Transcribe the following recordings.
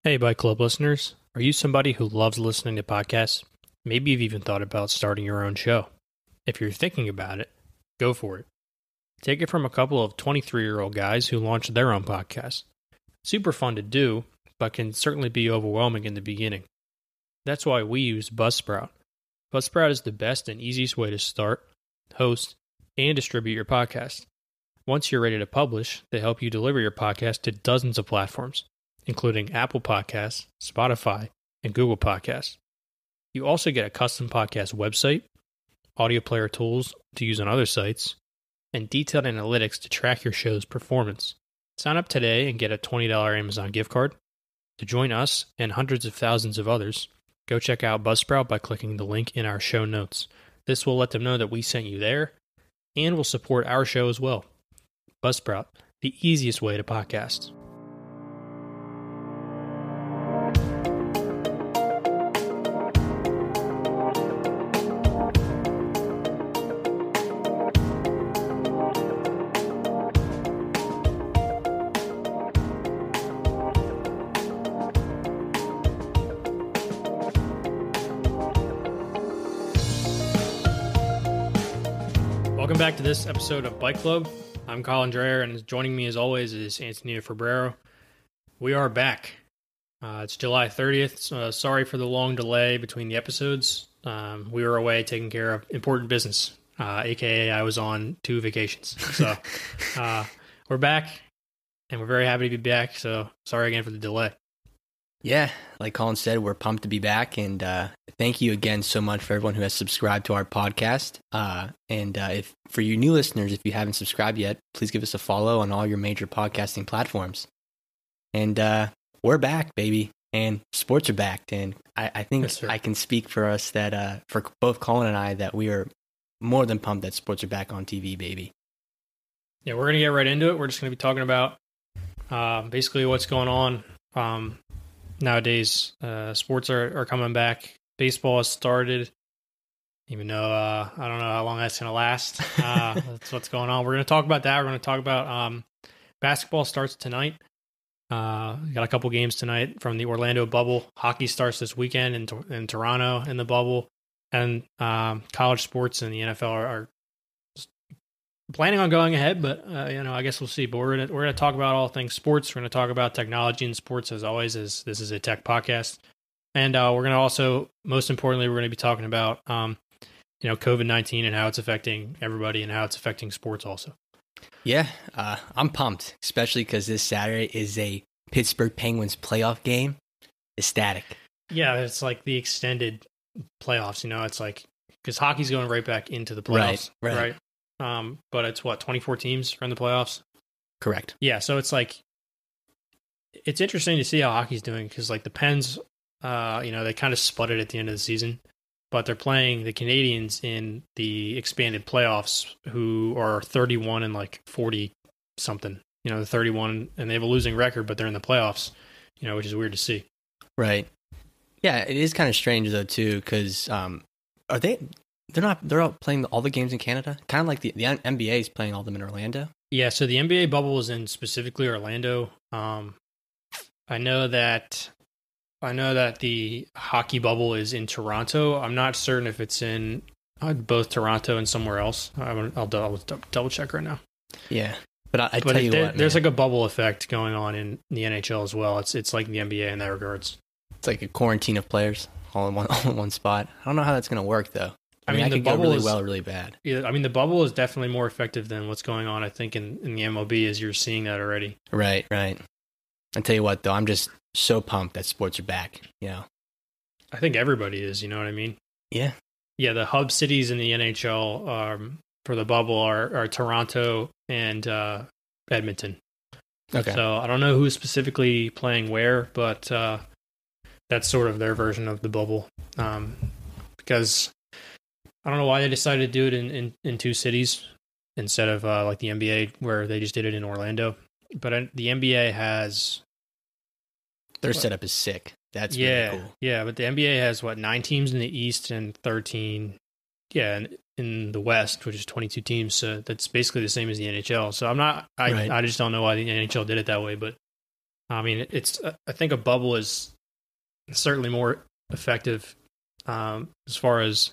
Hey, Byte Club listeners. Are you somebody who loves listening to podcasts? Maybe you've even thought about starting your own show. If you're thinking about it, go for it. Take it from a couple of 23-year-old guys who launched their own podcast. Super fun to do, but can certainly be overwhelming in the beginning. That's why we use Buzzsprout. Buzzsprout is the best and easiest way to start, host, and distribute your podcast. Once you're ready to publish, they help you deliver your podcast to dozens of platforms, including Apple Podcasts, Spotify, and Google Podcasts. You also get a custom podcast website, audio player tools to use on other sites, and detailed analytics to track your show's performance. Sign up today and get a $20 Amazon gift card. To join us and hundreds of thousands of others, go check out Buzzsprout by clicking the link in our show notes. This will let them know that we sent you there and will support our show as well. Buzzsprout, the easiest way to podcast. Welcome back to this episode of Byte Club. I'm Collin Dreyer, and joining me as always is Antonino Febrero. We are back. It's July 30th, so sorry for the long delay between the episodes. We were away taking care of important business, aka I was on 2 vacations. So we're back, and we're very happy to be back, so sorry again for the delay. Yeah, like Collin said, we're pumped to be back, and thank you again so much for everyone who has subscribed to our podcast. If for you new listeners, if you haven't subscribed yet, please give us a follow on all your major podcasting platforms. And we're back, baby, and sports are back. And I think Yes, sir. I can speak for us that for both Collin and I, that we are more than pumped that sports are back on TV, baby. Yeah, we're going to get right into it. We're just going to be talking about basically what's going on nowadays. Sports are coming back. Baseball has started, even though I don't know how long that's going to last. That's what's going on. We're going to talk about that. We're going to talk about basketball starts tonight. Got a couple games tonight from the Orlando bubble. Hockey starts this weekend in Toronto in the bubble. And college sports and the NFL are planning on going ahead, but I guess we'll see. But we're gonna talk about all things sports. We're gonna talk about technology and sports as always, as this is a tech podcast. And we're gonna also, most importantly, we're gonna be talking about COVID-19 and how it's affecting everybody and how it's affecting sports also. Yeah, I'm pumped, especially because this Saturday is a Pittsburgh Penguins playoff game. Ecstatic. Yeah, it's like the extended playoffs. It's like because hockey's going right back into the playoffs, Right. But it's 24 teams are in the playoffs. Correct. Yeah, so it's like it's interesting to see how hockey's doing because like the Pens, they kind of split it at the end of the season, but they're playing the Canadians in the expanded playoffs, who are 31 and like 40 something. The 31 and they have a losing record, but they're in the playoffs. Which is weird to see. Right. Yeah, it is kind of strange though too, because are they? They're all playing all the games in Canada, kind of like the NBA is playing all of them in Orlando. Yeah, so the NBA bubble is in specifically Orlando. I know that the hockey bubble is in Toronto. I'm not certain if it's in both Toronto and somewhere else. I'll double check right now. Yeah, but I tell you what, there's like a bubble effect going on in the NHL as well. It's like the NBA in that regards. It's like a quarantine of players all in one spot. I don't know how that's going to work though. I mean, the could bubble go really is well, really bad. Yeah, I mean, the bubble is definitely more effective than what's going on, I think, in the MLB, as you're seeing that already. Right. I tell you what, though, I'm just so pumped that sports are back. I think everybody is. You know what I mean? Yeah. Yeah, the hub cities in the NHL for the bubble are Toronto and Edmonton. Okay. So I don't know who's specifically playing where, but that's sort of their version of the bubble. Because I don't know why they decided to do it in 2 cities instead of like the NBA where they just did it in Orlando. But the NBA has... Their setup is sick. That's really cool. Yeah, but the NBA has 9 teams in the East and 13 in the West, which is 22 teams. So that's basically the same as the NHL. So I just don't know why the NHL did it that way, but I mean, I think a bubble is certainly more effective as far as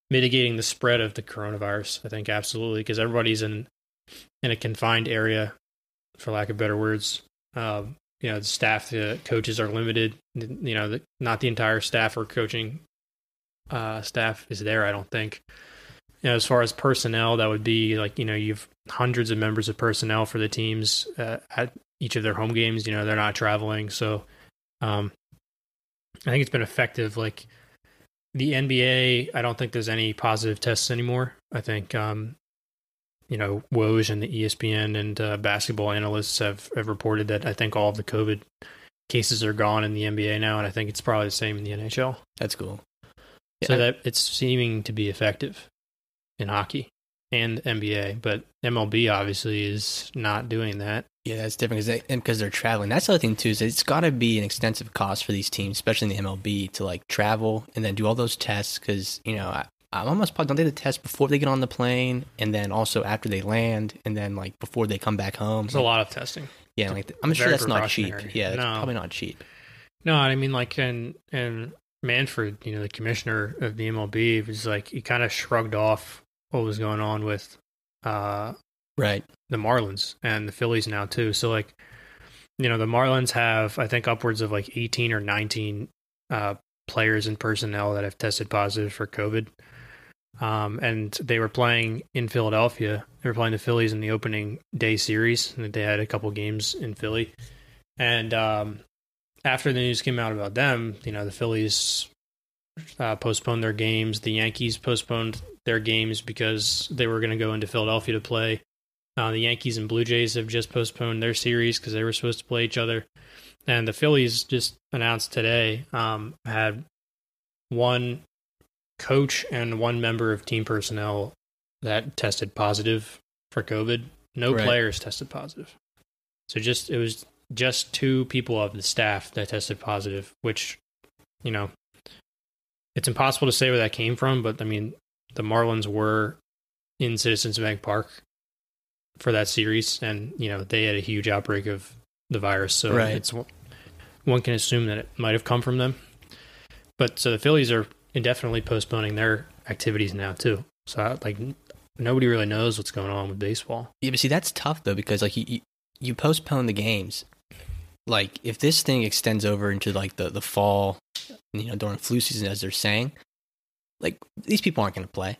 mitigating the spread of the coronavirus. I think absolutely, because everybody's in a confined area, for lack of better words. The staff, the coaches are limited. Not the entire staff or coaching staff is there, I don't think. As far as personnel, that would be like, you've hundreds of members of personnel for the teams at each of their home games. They're not traveling. So I think it's been effective. Like the NBA, I don't think there's any positive tests anymore. I think, Woj and the ESPN and basketball analysts have reported that I think all of the COVID cases are gone in the NBA now. And I think it's probably the same in the NHL. That's cool. So that it's seeming to be effective in hockey and NBA, but MLB obviously is not doing that. Yeah, that's different because they're traveling. That's the other thing too, is it's got to be an extensive cost for these teams, especially in the MLB, to like travel and then do all those tests. Because I'm almost positive, don't they do the test before they get on the plane, and then also after they land, and then like before they come back home? It's a lot of testing. Yeah, I'm sure that's not cheap. Yeah, that's probably not cheap. No, I mean, like in Manfred, the commissioner of the MLB, was like, he kind of shrugged off what was going on with right, the Marlins and the Phillies now too. So like, the Marlins have, I think, upwards of like 18 or 19 players and personnel that have tested positive for COVID. And they were playing in Philadelphia. They were playing the Phillies in the opening day series, and they had a couple games in Philly. And after the news came out about them, the Phillies postponed their games. The Yankees postponed their games because they were going to go into Philadelphia to play. The Yankees and Blue Jays have just postponed their series because they were supposed to play each other. And the Phillies just announced today had one coach and one member of team personnel that tested positive for COVID. No players tested positive. So it was just two people of the staff that tested positive, which, it's impossible to say where that came from, but I mean, the Marlins were in Citizens Bank Park for that series, and, they had a huge outbreak of the virus. So it's one can assume that it might have come from them. But so the Phillies are indefinitely postponing their activities now too. So like nobody really knows what's going on with baseball. Yeah, but see, that's tough though, because like you postpone the games. Like if this thing extends over into like the fall, during flu season, as they're saying, like these people aren't going to play.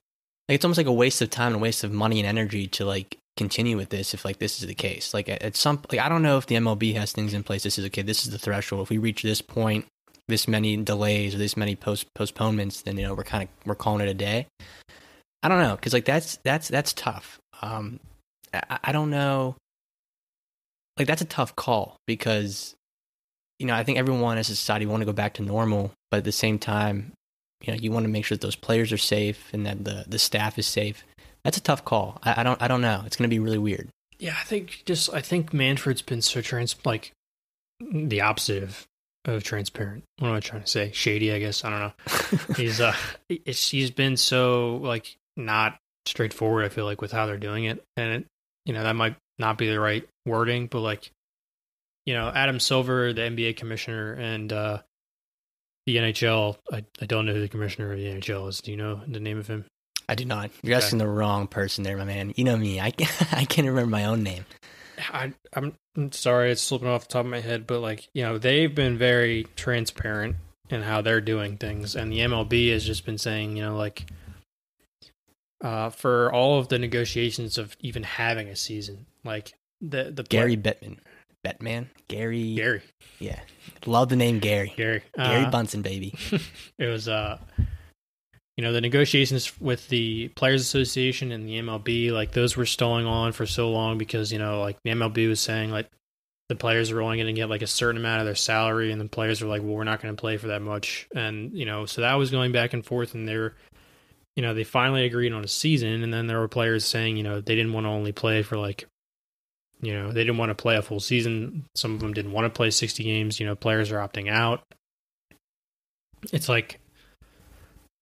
Like it's almost like a waste of time and a waste of money and energy to like continue with this if like this is the case. Like at some, like I don't know if the MLB has things in place. This is okay. This is the threshold. If we reach this point, this many delays or this many postponements, then we're calling it a day. I don't know, because like that's tough. I don't know. Like that's a tough call because I think everyone as a society want to go back to normal, but at the same time, you want to make sure that those players are safe and that the staff is safe. That's a tough call. I don't know. It's going to be really weird. Yeah, I think Manfred's been so like the opposite of transparent. What am I trying to say? Shady, I guess. I don't know. He's been so like not straightforward, I feel like, with how they're doing it. And that might not be the right wording, but like, Adam Silver, the NBA commissioner, and the NHL, I don't know who the commissioner of the NHL is. Do you know the name of him? I do not. You're asking the wrong person there, my man. You know me. I can't remember my own name. I'm sorry, it's slipping off the top of my head, but like, they've been very transparent in how they're doing things, and the MLB has just been saying, for all of the negotiations of even having a season, like the Gary Bettman, Gary, yeah, love the name Gary Bunsen, baby. It was the negotiations with the Players Association and the MLB, like those were stalling on for so long because, like the MLB was saying like the players are only going to get like a certain amount of their salary, and the players are like, well, we're not going to play for that much. And, so that was going back and forth, and they finally agreed on a season. And then there were players saying, they didn't want to only play for like, they didn't want to play a full season. Some of them didn't want to play 60 games. Players are opting out. It's like,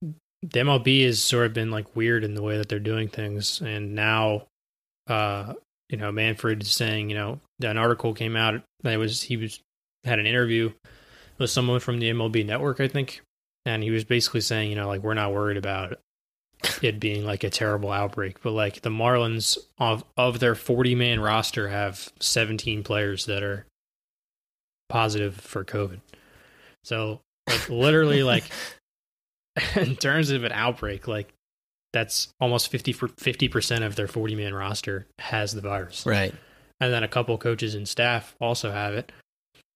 the MLB has sort of been like weird in the way that they're doing things, and now Manfred is saying, an article came out that had an interview with someone from the MLB Network, I think, and he was basically saying, like, we're not worried about it being like a terrible outbreak, but like the Marlins of their 40-man roster have 17 players that are positive for COVID. So like literally like in terms of an outbreak, like that's almost 50% of their 40-man roster has the virus. Right. And then a couple coaches and staff also have it.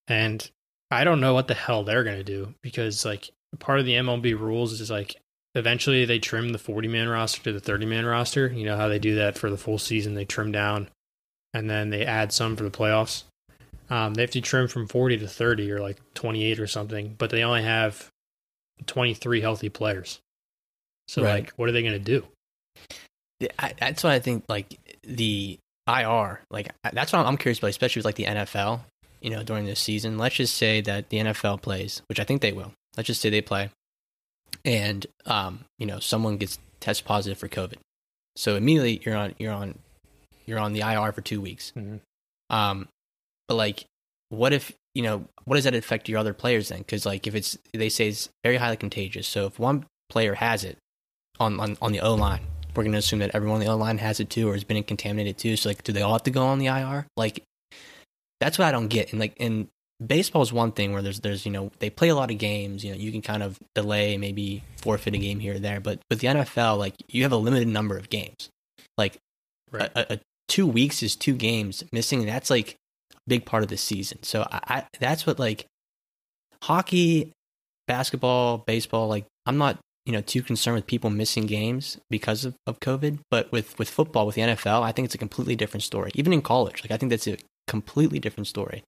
And I don't know what the hell they're going to do, because like part of the MLB rules is like eventually they trim the 40-man roster to the 30-man roster. You know how they do that for the full season? They trim down and then they add some for the playoffs. They have to trim from 40 to 30 or like 28 or something, but they only have 23 healthy players. So right. like, what are they going to do? That's what I think, like the IR, like that's what I'm curious about, especially with like the NFL, during this season. Let's just say that the NFL plays, which I think they will. Let's just say they play and, someone gets test positive for COVID. So immediately you're on the IR for 2 weeks. Mm-hmm. But like, what if, what does that affect your other players then? Because like if they say it's very highly contagious. So if one player has it on the O-line, we're going to assume that everyone on the O-line has it too, or has been contaminated too. So like, do they all have to go on the IR? Like, that's what I don't get. And like, in baseball is one thing where there's, they play a lot of games, you can kind of delay, maybe forfeit a game here or there. But with the NFL, like you have a limited number of games. Like right. a 2 weeks is 2 games missing. And that's like a big part of the season. So I that's what like hockey, basketball, baseball, like I'm not, too concerned with people missing games because of COVID. But with football, with the NFL, I think it's a completely different story. Even in college, like I think that's a completely different story.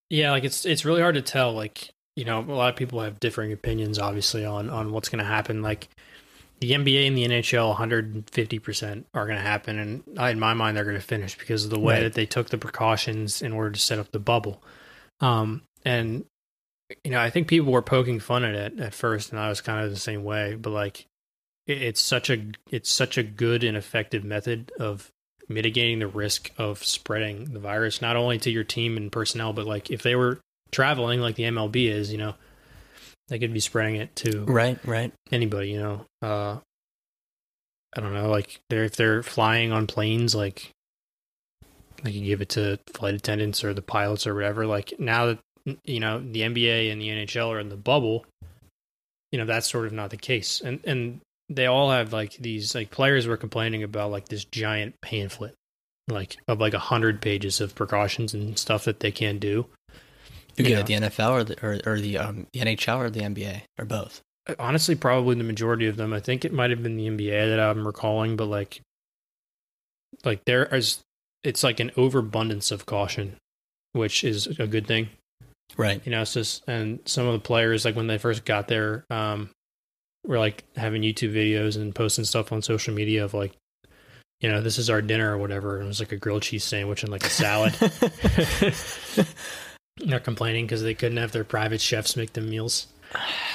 Yeah, like it's really hard to tell. Like, a lot of people have differing opinions, obviously, on what's going to happen. Like the NBA and the NHL, 150% are going to happen, and in my mind, they're going to finish because of the way right. that they took the precautions in order to set up the bubble. And I think people were poking fun at it at first, and I was kind of the same way. But like, it's such a good and effective method of mitigating the risk of spreading the virus, not only to your team and personnel, but like if they were traveling like the MLB is, they could be spreading it to right anybody. I don't know, like if they're flying on planes, like they could give it to flight attendants or the pilots or whatever. Like now that the NBA and the NHL are in the bubble, that's sort of not the case. And they all have like these, like players were complaining about like this giant pamphlet, like of like 100 pages of precautions and stuff that they can't do. You get at the NFL or the NHL or the NBA or both? Honestly, probably the majority of them. I think it might have been the NBA that I'm recalling, but like it's like an overabundance of caution, which is a good thing. Right. It's just, and some of the players, like when they first got there, were like having YouTube videos and posting stuff on social media of like, this is our dinner or whatever. And it was like a grilled cheese sandwich and like a salad. They're complaining because they couldn't have their private chefs make them meals.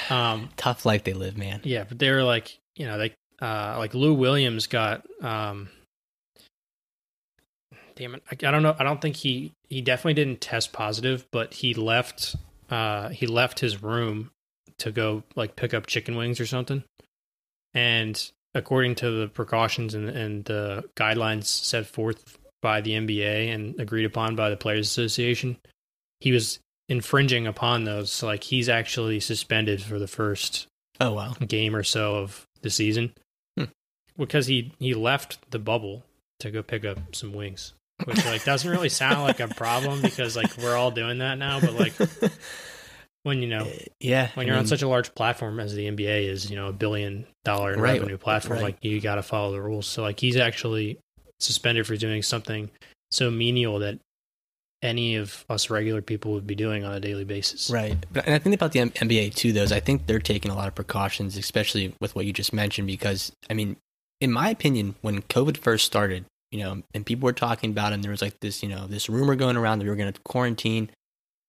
Tough life they live, man. Yeah, but they were like, like Lou Williams got, damn it, I don't know. I don't think he definitely didn't test positive, but he left his room to go like pick up chicken wings or something. And according to the precautions and the guidelines set forth by the NBA and agreed upon by the Players Association, he was infringing upon those. So like he's actually suspended for the first game or so of the season because he left the bubble to go pick up some wings, which like doesn't really sound like a problem because like we're all doing that now, but like when you're on such a large platform as the NBA is, $1 billion revenue platform, right. like you got to follow the rules. So like he's actually suspended for doing something so menial that any of us regular people would be doing on a daily basis. Right. And I think about the NBA too, though, is I think they're taking a lot of precautions, especially with what you just mentioned, because I mean, in my opinion, when COVID first started, and people were talking about it, and there was like this, this rumor going around that we were going to quarantine.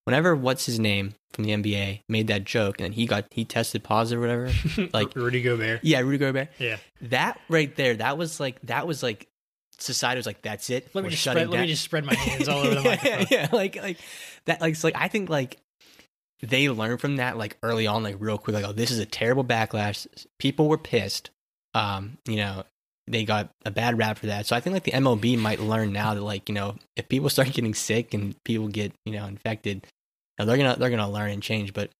Whenever what's his name from the NBA made that joke and he tested positive or whatever, like Rudy Gobert. Yeah, Rudy Gobert. Yeah. That right there, that was like society was like, that's it. Let me just spread my hands all over the microphone. Yeah, like that. Like, it's like, I think like they learned from that like early on, like real quick, like, oh, this is a terrible backlash. People were pissed. You know, they got a bad rap for that. So I think like the MLB might learn now that, like, you know, if people start getting sick and people get, you know, infected, you know, they're gonna learn and change. But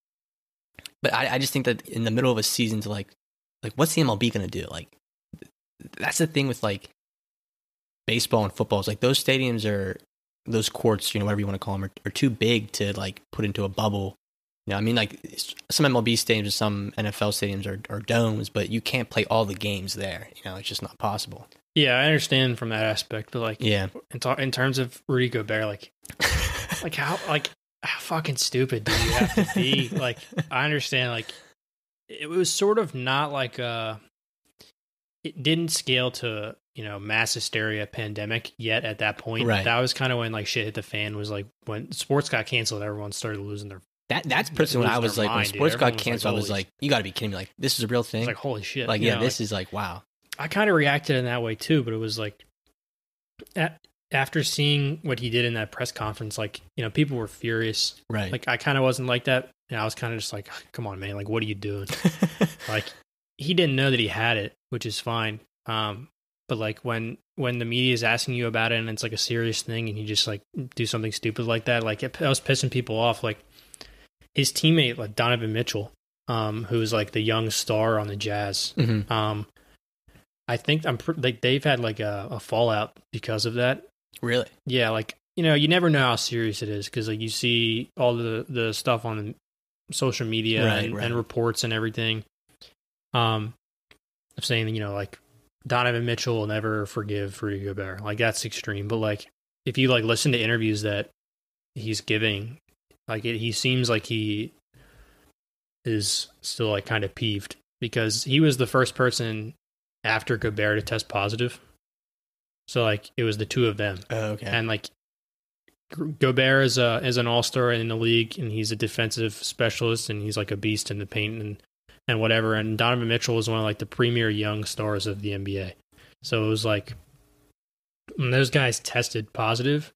I just think that in the middle of a season to like what's the MLB gonna do? Like, that's the thing with like baseball and football. It's like those stadiums are, those courts, you know, whatever you want to call them, are too big to like put into a bubble. You know, I mean, like some MLB stadiums, some NFL stadiums are domes, but you can't play all the games there. You know, it's just not possible. Yeah, I understand from that aspect, but like, yeah, in terms of Rudy Gobert, like how fucking stupid do you have to be? Like, I understand, like, it was sort of not like it didn't scale to, you know, mass hysteria pandemic yet at that point. Right. That was kind of when like shit hit the fan. Was like when sports got canceled, everyone started losing their. That's personally when I was like, when sports got canceled, I was like, you got to be kidding me! Like, this is a real thing. Like, holy shit! Like, yeah, this is like, wow. I kind of reacted in that way too, but it was like, after seeing what he did in that press conference, like, you know, people were furious. Right. Like, I kind of wasn't like that. And I was kind of just like, come on, man. Like, what are you doing? Like, he didn't know that he had it, which is fine. But like when the media is asking you about it and it's like a serious thing and you just like do something stupid like that, like I was pissing people off. Like his teammate, like Donovan Mitchell, who's like the young star on the Jazz. Mm-hmm. I think like they've had like a fallout because of that. Really? Yeah. Like, you know, you never know how serious it is because like you see all the stuff on social media and reports and everything. Of saying, you know, like Donovan Mitchell will never forgive Rudy Gobert. Like, that's extreme. But like, if you like listen to interviews that he's giving, like he seems like he is still like kind of peeved because he was the first person after Gobert to test positive. So like it was the two of them. Oh, okay. And like Gobert is an all-star in the league and he's a defensive specialist and he's like a beast in the paint and whatever. And Donovan Mitchell was one of like the premier young stars of the NBA. So it was like when those guys tested positive,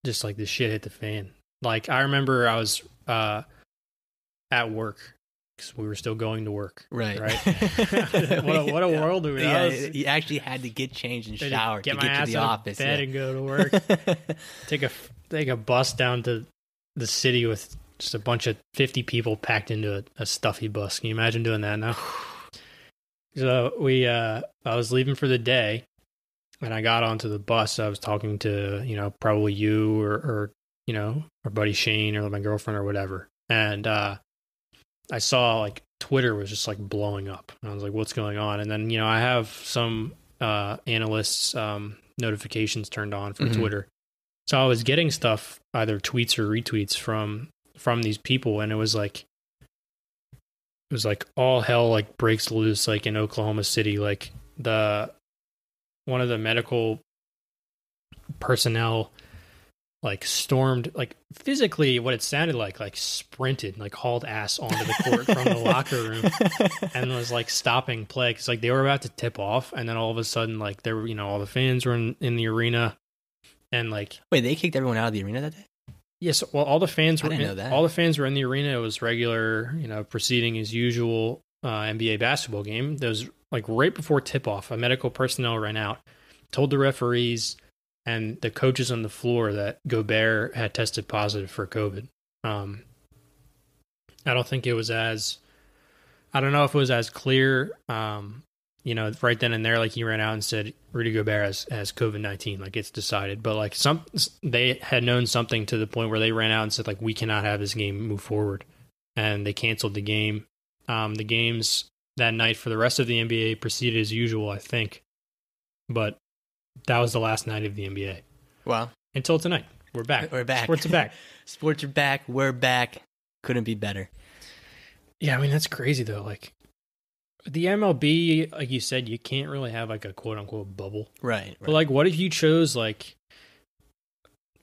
just like the shit hit the fan. Like I remember I was at work because we were still going to work. Right. what a world we were. Yeah, you actually had to get changed and shower to get to the office. Bed and go to work. take a bus down to the city with just a bunch of 50 people packed into a stuffy bus. Can you imagine doing that now? So I was leaving for the day and I got onto the bus. I was talking to, you know, probably you or you know, our buddy Shane or my girlfriend or whatever. And I saw like Twitter was just like blowing up. And I was like, what's going on? And then, you know, I have some analysts notifications turned on for Twitter. So I was getting stuff, either tweets or retweets from these people, and it was like all hell like breaks loose like in Oklahoma City. Like one of the medical personnel like stormed, like physically what it sounded like sprinted, like hauled ass onto the court from the locker room and was like stopping play because like they were about to tip off, and then all of a sudden like there were, you know, all the fans were in the arena and like, wait, they kicked everyone out of the arena that day? Yes, well, all the fans were. I didn't know that. All the fans were in the arena. It was regular, you know, proceeding as usual NBA basketball game. There was like right before tip off, a medical personnel ran out, told the referees and the coaches on the floor that Gobert had tested positive for COVID. I don't think it was as. I don't know if it was as clear. You know, right then and there, like he ran out and said Rudy Gobert has COVID-19, like it's decided. But like they had known something to the point where they ran out and said like we cannot have this game move forward, and they canceled the game. The games that night for the rest of the NBA proceeded as usual, I think, but that was the last night of the NBA. Wow! Until tonight, we're back. We're back. Sports are back. Sports are back. We're back. Couldn't be better. Yeah, I mean that's crazy though. Like. The MLB, like you said, you can't really have like a quote unquote bubble. Right. But like, what if you chose like,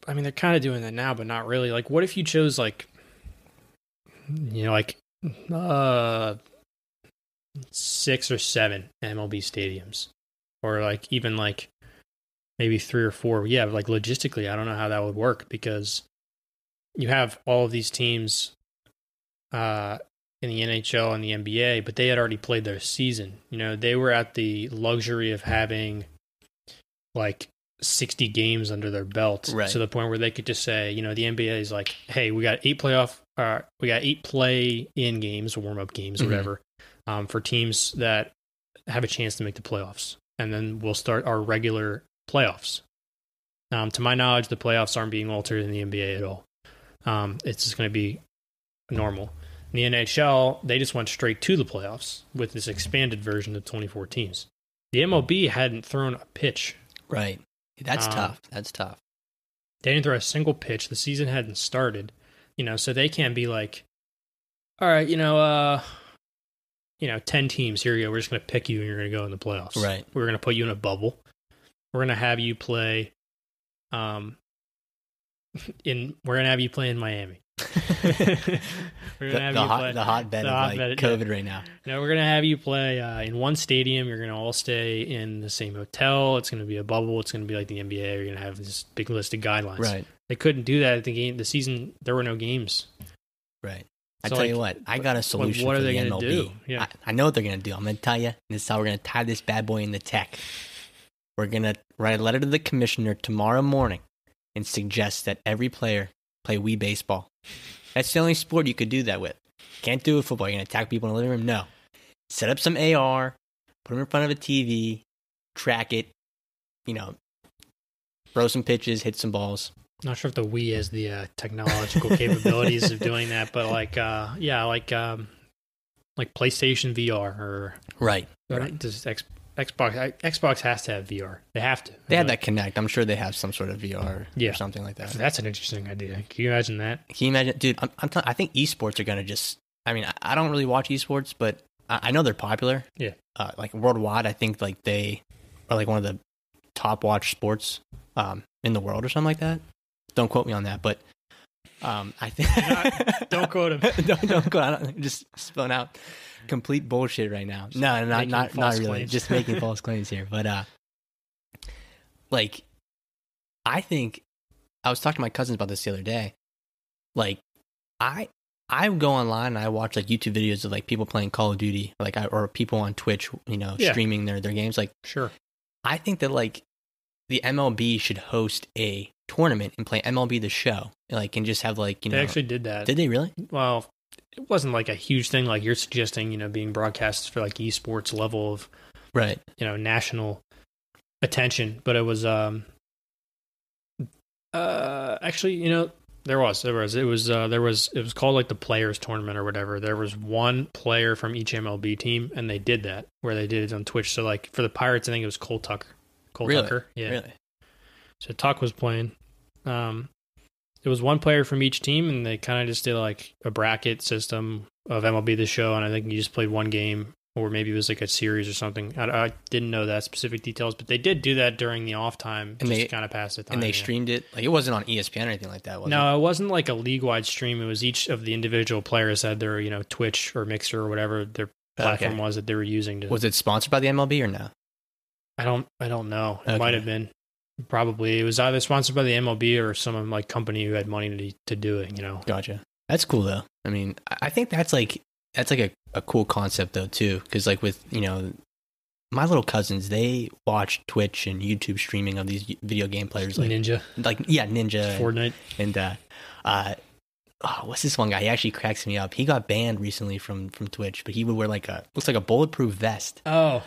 I mean, they're kind of doing that now, but not really. Like, what if you chose like, you know, like 6 or 7 MLB stadiums or like even like maybe 3 or 4. Yeah, but like logistically, I don't know how that would work because you have all of these teams in the NHL and the NBA, but they had already played their season. You know, they were at the luxury of having like 60 games under their belt to the point where they could just say, you know, the NBA is like, hey, we got 8 play-in games, warm-up games, whatever, for teams that have a chance to make the playoffs. And then we'll start our regular playoffs. To my knowledge, the playoffs aren't being altered in the NBA at all. It's just going to be normal. In the NHL, they just went straight to the playoffs with this expanded version of 24 teams. The MLB hadn't thrown a pitch. Right. That's tough. That's tough. They didn't throw a single pitch. The season hadn't started, you know, so they can't be like, all right, 10 teams, here you go. We're just going to pick you and you're going to go in the playoffs. Right. We're going to put you in a bubble. We're going to have you play in Miami. We're gonna have the hotbed of COVID right now. No, we're gonna have you play in one stadium. You're gonna all stay in the same hotel. It's gonna be a bubble. It's gonna be like the NBA. You're gonna have this big list of guidelines. Right. They couldn't do that at the season. There were no games. Right. I tell you what, I got a solution what for are they the gonna MLB. do? Yeah. I know what they're gonna do. I'm gonna tell you. This is how we're gonna tie this bad boy into tech. We're gonna write a letter to the commissioner tomorrow morning and suggest that every player play Wii baseball. That's the only sport you could do that with. Can't do it with football. You're going to attack people in the living room? No. Set up some AR, put them in front of a TV, track it, throw some pitches, hit some balls. Not sure if the Wii has the technological capabilities of doing that, but like PlayStation VR or right. Just Xbox has to have VR. They have to. They have that Kinect. I'm sure they have some sort of VR or something like that. That's an interesting idea. Can you imagine that? Can you imagine, dude? I think esports are gonna just. I mean, I don't really watch esports, but I know they're popular. Yeah. Like worldwide, I think like they are like one of the top watched sports in the world or something like that. Don't quote me on that, but I think don't quote him. don't quote. I'm just spilling out complete bullshit right now. No, not really. Claims. Just making false claims here. But like, I think I was talking to my cousins about this the other day. Like, I go online and I watch like YouTube videos of like people playing Call of Duty, or people on Twitch, streaming their games. Like, sure. I think that like the MLB should host a tournament and play MLB The Show, and just have like They actually did that. Did they really? Well, it wasn't like a huge thing like you're suggesting, being broadcast for like esports level of right, national attention, but it was actually, there was called like the players tournament or whatever. There was one player from each MLB team and they did that where they did it on Twitch. So like for the Pirates, I think it was Cole Tucker. Tucker. Yeah. Really? So Tuck was playing. It was one player from each team, and they kind of just did like a bracket system of MLB The Show, and I think you just played one game, or maybe it was like a series or something. I didn't know that specific details, but they did do that during the off time, and just kind of pass the time. And they streamed it? Like, it wasn't on ESPN or anything like that, was it? No, it wasn't like a league-wide stream. It was each of the individual players had their, Twitch or Mixer or whatever their platform was that they were using. Was it sponsored by the MLB or no? I don't know. It might have been. Probably. It was either sponsored by the MLB or some like company who had money to do it, Gotcha. That's cool though. I mean, I think that's like a cool concept though too, because like with my little cousins, they watch Twitch and YouTube streaming of these video game players like Ninja, Fortnite, and what's this one guy? He actually cracks me up. He got banned recently from Twitch, but he would wear looks like a bulletproof vest. Oh.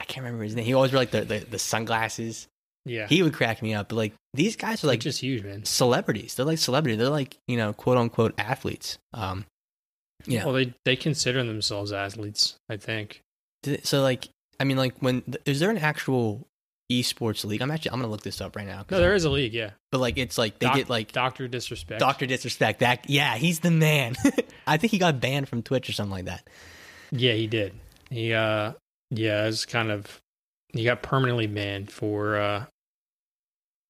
I can't remember his name. He always wear like the sunglasses. Yeah. He would crack me up. But like these guys are like just huge, man. Celebrities. They're like celebrities. They're like, quote unquote athletes. Yeah. Well, they consider themselves athletes, I think. So like, I mean, like is there an actual esports league? I'm gonna look this up right now. No, there is a league, yeah. But like it's like they get like Dr. Disrespect. Dr. Disrespect. He's the man. I think he got banned from Twitch or something like that. Yeah, he did. He it's kind of he got permanently banned for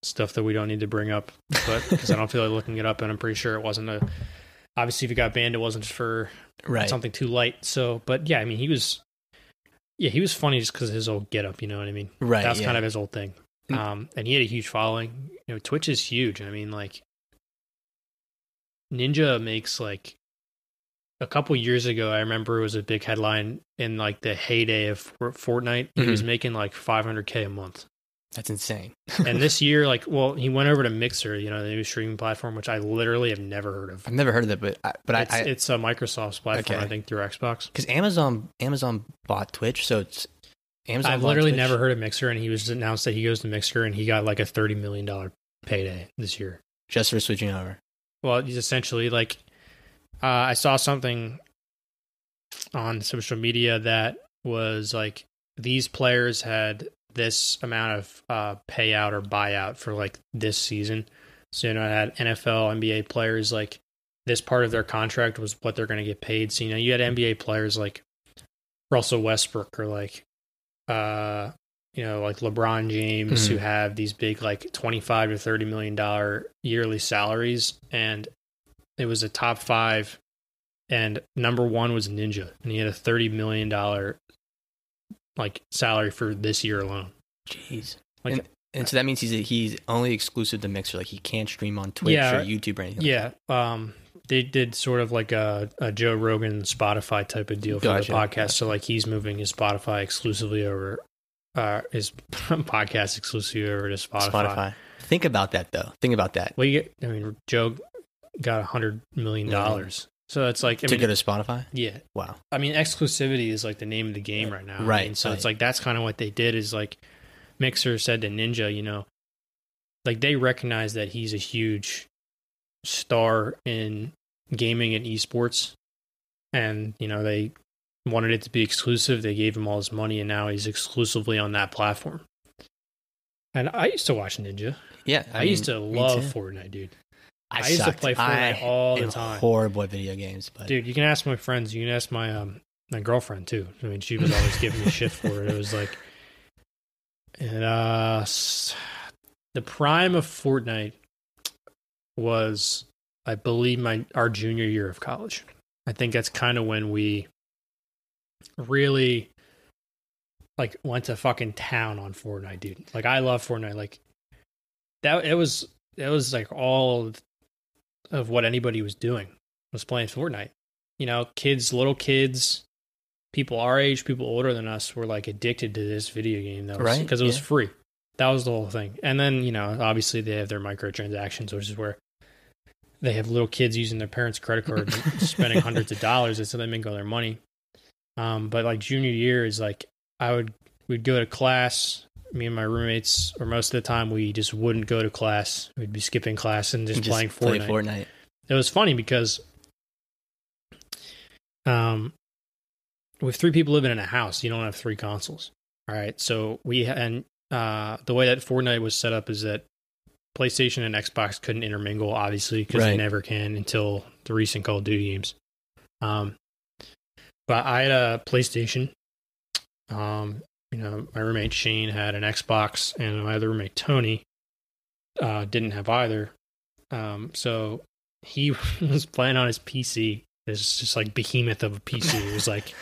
stuff that we don't need to bring up, but because I don't feel like looking it up, and I'm pretty sure it wasn't obviously if he got banned, it wasn't for something too light. So, but yeah, I mean, he was Yeah, he was funny just because of his old getup. You know what I mean? Right. That's yeah. kind of his old thing. And he had a huge following. You know, Twitch is huge. I mean, like Ninja makes like a couple years ago. I remember it was a big headline in like the heyday of Fortnite. He was making like $500K a month. That's insane. And this year, like, well, he went over to Mixer, you know, the new streaming platform, which I literally have never heard of. I've never heard of it, but it's a Microsoft's platform, I think, through Xbox. Because Amazon bought Twitch, so it's Amazon. I've literally never heard of Mixer, and he was announced that he goes to Mixer, and he got like a $30 million payday this year just for switching over. Well, he's essentially like, I saw something on social media that was like these players had this amount of payout or buyout for like this season. So, you know, I had NFL, NBA players, like this part of their contract was what they're going to get paid. So, you know, you had NBA players like Russell Westbrook or like, you know, like LeBron James who have these big like $25 to $30 million yearly salaries. And it was a top 5. And number 1 was Ninja. And he had a $30 million like salary for this year alone. Jeez. Like, and so that means he's only exclusive to Mixer. Like he can't stream on Twitch or YouTube or anything. Yeah. They did sort of like a Joe Rogan Spotify type of deal for the podcast. So like he's moving his Spotify exclusively over his podcast exclusively over to Spotify. Think about that though. Think about that. Well, Joe got $100 million. So it's like to go to Spotify. Yeah. Wow. I mean, exclusivity is like the name of the game right now. Right. I mean, so it's like that's kind of what they did. Is like Mixer said to Ninja, you know, like they recognize that he's a huge star in gaming and esports, and you know they wanted it to be exclusive. They gave him all his money, and now he's exclusively on that platform. And I used to watch Ninja. Yeah, I used to love Fortnite, dude. I used to play Fortnite all the time. Horrible at video games, but dude, you can ask my friends. You can ask my my girlfriend too. I mean, she was always giving me shit for it. It was like, and the prime of Fortnite was, I believe, our junior year of college. I think that's kind of when we really like went to fucking town on Fortnite, dude. Like I love Fortnite. Like that, it was like all of what anybody was doing was playing Fortnite. You know, little kids, people our age, people older than us were like addicted to this video game. That was because it was free. That was the whole thing. And then, you know, obviously they have their microtransactions, which is where they have little kids using their parents' credit card and spending hundreds of dollars. That's how they make all their money. But like junior year is like, we'd go to class. Me and my roommates, or most of the time, we just wouldn't go to class. We'd be skipping class and just playing Fortnite. It was funny because with 3 people living in a house, you don't have 3 consoles. All right. So the way that Fortnite was set up is that PlayStation and Xbox couldn't intermingle, obviously, because they never can until the recent Call of Duty games. But I had a PlayStation. You know, my roommate Shane had an Xbox, and my other roommate Tony didn't have either. So he was playing on his PC. This just like behemoth of a PC. It was like,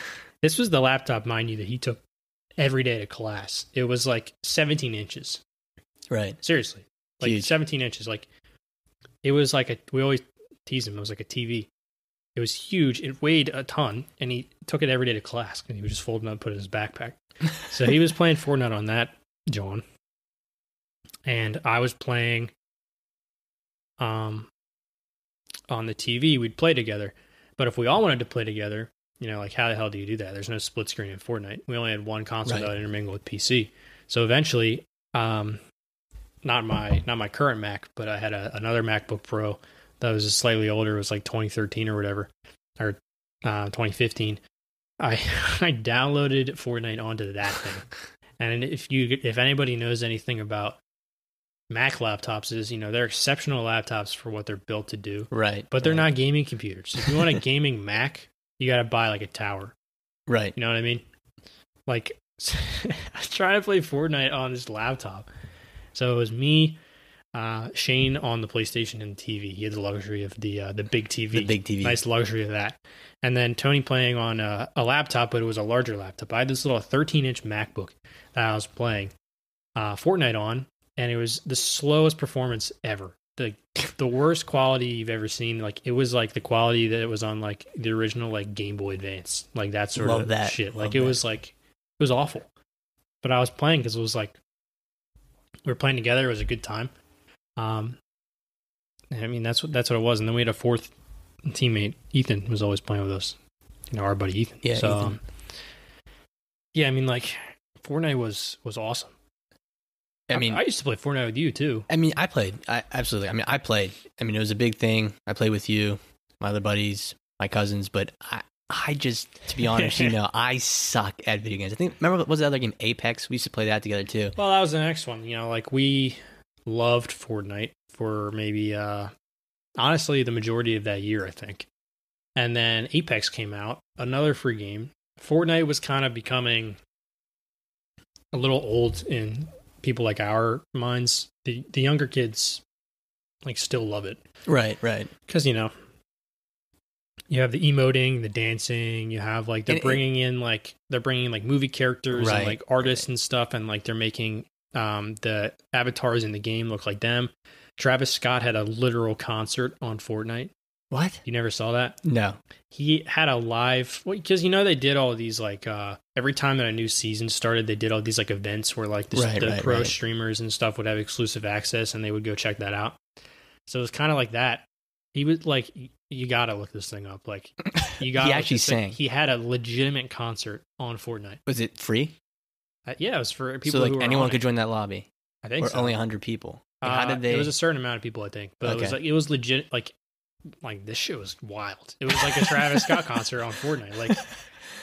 this was the laptop, mind you, that he took every day to class. It was like 17 inches. Right. Seriously. Like huge. 17 inches. Like it was like we always tease him. It was like a TV. It was huge. It weighed a ton, and he took it every day to class, and he would just fold it up and put it in his backpack. So he was playing Fortnite on that, John. And I was playing on the TV. We'd play together. But if we all wanted to play together, you know, like how the hell do you do that? There's no split screen in Fortnite. We only had one console that would intermingle with PC. So eventually, not my current Mac, but I had another MacBook Pro that was just slightly older. It was like 2013 or whatever, or 2015. I downloaded Fortnite onto that thing. And if anybody knows anything about Mac laptops, is, you know, they're exceptional laptops for what they're built to do. Right. But they're not gaming computers. If you want a gaming Mac, you got to buy like a tower. Right. You know what I mean? Like, I was trying to play Fortnite on this laptop. So it was me, Shane on the PlayStation and the TV. He had the luxury of the big TV. The big TV. Nice luxury of that. And then Tony playing on a laptop, but it was a larger laptop. I had this little 13-inch MacBook that I was playing Fortnite on, and it was the slowest performance ever. The worst quality you've ever seen. Like, it was like the quality that it was on like the original like Game Boy Advance, like that sort of shit. Like it was awful. But I was playing because it was like we were playing together. It was a good time. I mean that's what it was. And then we had a fourth teammate, Ethan, was always playing with us. You know, our buddy Ethan. Yeah. So Ethan. yeah, I mean, like Fortnite was awesome. I mean, I used to play Fortnite with you too. I mean, I played. Absolutely. I mean, I played. I mean, it was a big thing. I played with you, my other buddies, my cousins. But I just, to be honest, you know, I suck at video games. I think, remember, what was the other game? Apex? We used to play that together too. Well, that was the next one. You know, like we loved Fortnite for maybe, honestly, the majority of that year, I think. And then Apex came out, another free game. Fortnite was kind of becoming a little old in people like our minds. The younger kids like still love it. Right. Because, you know, you have the emoting, the dancing, you have like they're bringing in movie characters and like artists and stuff, and like they're making the avatars in the game look like them. Travis Scott had a literal concert on Fortnite. What? You never saw that? No. He had a live, because you know they did all these like every time that a new season started, they did all these like events where like the pro streamers and stuff would have exclusive access, and they would go check that out. So it was kind of like that. He was like, you gotta look this thing up. Like, you got. He actually sang. He had a legitimate concert on Fortnite. Was it free? Yeah, it was for people. So like who were anyone could join that lobby. I think or so. Only 100 people. Like, how did they? It was a certain amount of people, I think, but it was legit. Like this shit was wild. It was like a Travis Scott concert on Fortnite. Like,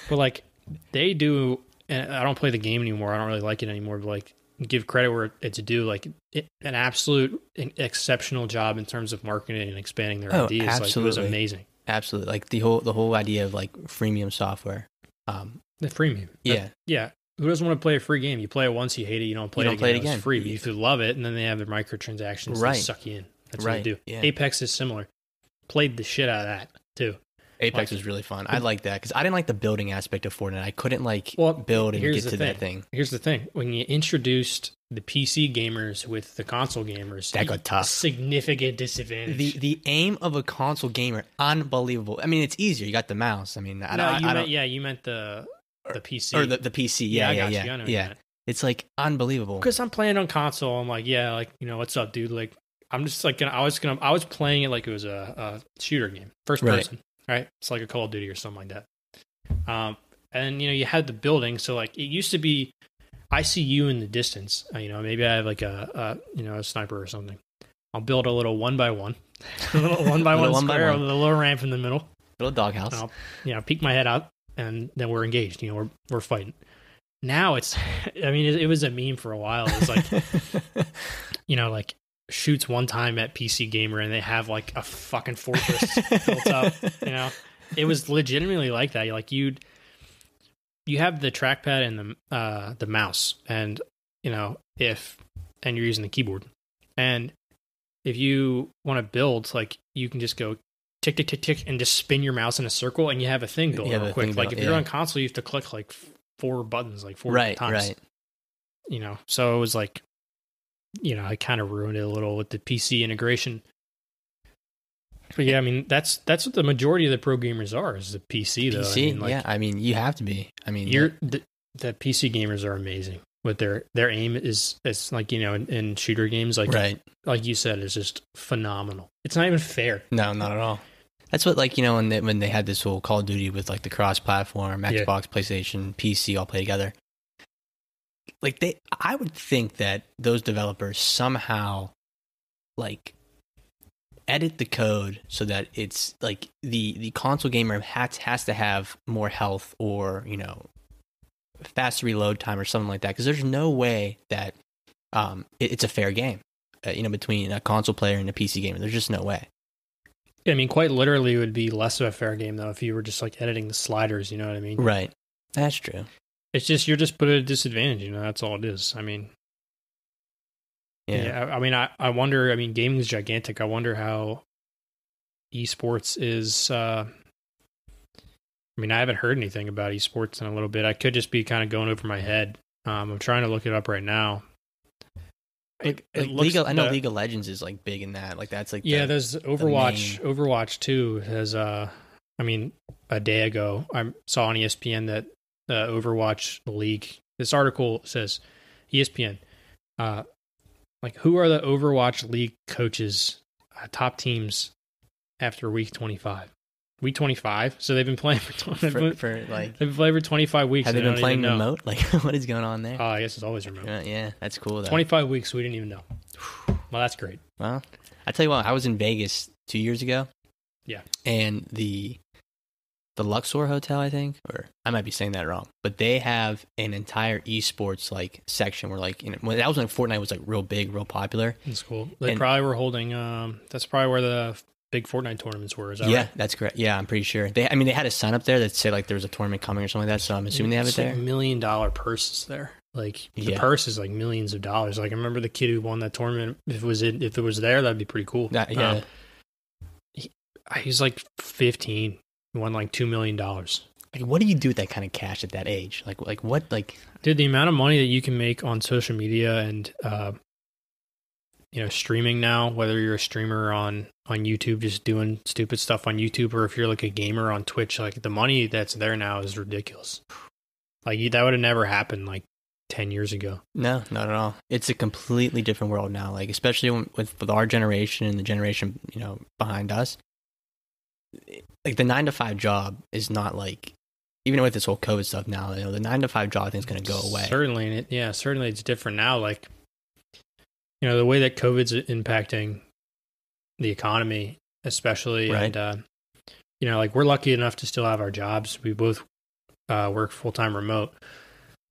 but like they do. And I don't play the game anymore. I don't really like it anymore. But like, give credit where it's due. Like, an absolute exceptional job in terms of marketing and expanding their ideas. Absolutely. Like, it was amazing. Absolutely. Like the whole idea of like freemium software. The freemium. Yeah. Yeah. Who doesn't want to play a free game? You play it once, you hate it, you don't play it again. It's free. But if you love it, and then they have their microtransactions that suck you in. That's what they do. Yeah. Apex is similar. Played the shit out of that too. Apex was really fun. I like that because I didn't like the building aspect of Fortnite. I couldn't build and get to that thing. Here's the thing: when you introduced the PC gamers with the console gamers, that got tough. Significant disadvantage. The aim of a console gamer, unbelievable. I mean, it's easier. You got the mouse. I mean, you meant the PC or the PC. Yeah. I know you meant. It's like unbelievable because I'm playing on console. I'm like, yeah, like, you know, what's up, dude? Like, I'm just like I was playing it like it was a shooter game, first person. Right? It's like a Call of Duty or something like that. And, you know, you had the building. So, like, it used to be, I see you in the distance. You know, maybe I have, like, a sniper or something. I'll build a little 1x1. A little 1x1 square with a little ramp in the middle. Little doghouse. I'll peek my head out, and then we're engaged. You know, we're fighting. Now it's, I mean, it was a meme for a while. It was like, you know, like, shoots one time at PC Gamer and they have like a fucking fortress built up. You know, it was legitimately like that. Like you have the trackpad and the mouse, and you know, and you're using the keyboard, and if you want to build, like you can just go tick tick tick tick and just spin your mouse in a circle, and you have a thing built real quick. Like if you're on console, you have to click like 4 buttons, like 4 times. Right. You know, so it was like, you know, I kind of ruined it a little with the PC integration. But yeah, I mean, that's what the majority of the pro gamers are, is the PC though. PC, I mean, like, I mean, you have to be. I mean, the PC gamers are amazing. With their aim is like, you know, in shooter games, like like you said, is just phenomenal. It's not even fair. No, not at all. That's what, like, you know, when they had this whole Call of Duty with like the cross-platform, Xbox, PlayStation, PC all play together. Like I would think that those developers somehow like edit the code so that it's like the console gamer has to have more health, or, you know, faster reload time or something like that. Because there's no way that it's a fair game, you know, between a console player and a PC gamer. There's just no way. I mean, quite literally, it would be less of a fair game though if you were just like editing the sliders. You know what I mean? Right. That's true. It's just, you're just put at a disadvantage, you know, that's all it is. I mean, Yeah. I mean, I wonder. I mean, gaming is gigantic. I wonder how esports is. I mean, I haven't heard anything about esports in a little bit. I could just be kind of going over my head. I'm trying to look it up right now. Like League of Legends is like big in that. Like that's like there's Overwatch. Overwatch 2 has I mean, a day ago I saw on ESPN that Overwatch League. This article says ESPN. Like, who are the Overwatch League coaches, top teams after week 25? Week 25? So they've been playing they've been playing for 25 weeks. Have they been playing remote? Like, what is going on there? I guess it's always remote. Yeah, that's cool though. 25 weeks, we didn't even know. Well, that's great. Well, I tell you what, I was in Vegas 2 years ago. Yeah. And the Luxor Hotel, I think, or I might be saying that wrong, but they have an entire esports like section where like, that was when Fortnite was like real big, real popular. That's cool. They probably were holding. That's probably where the big Fortnite tournaments were. Is that right? That's correct. Yeah, I'm pretty sure. They had a sign up there that said like there was a tournament coming or something like that. So I'm assuming they have it there. Like $1 million purses there. Like the purse is like millions of dollars. Like I remember the kid who won that tournament. If it was there, that'd be pretty cool. He's like 15. He won like $2 million. Like, what do you do with that kind of cash at that age? Like what? Like, dude, the amount of money that you can make on social media and streaming now, whether you're a streamer on YouTube, just doing stupid stuff on YouTube, or if you're like a gamer on Twitch, like the money that's there now is ridiculous. Like that would have never happened like 10 years ago. No, not at all. It's a completely different world now. Like, especially with our generation and the generation, behind us, like the 9-to-5 job is not like, even with this whole COVID stuff now, the 9-to-5 job I think is going to go away. Certainly. Certainly it's different now. Like, the way that COVID's impacting the economy, especially, right. And, like we're lucky enough to still have our jobs. We both work full-time remote.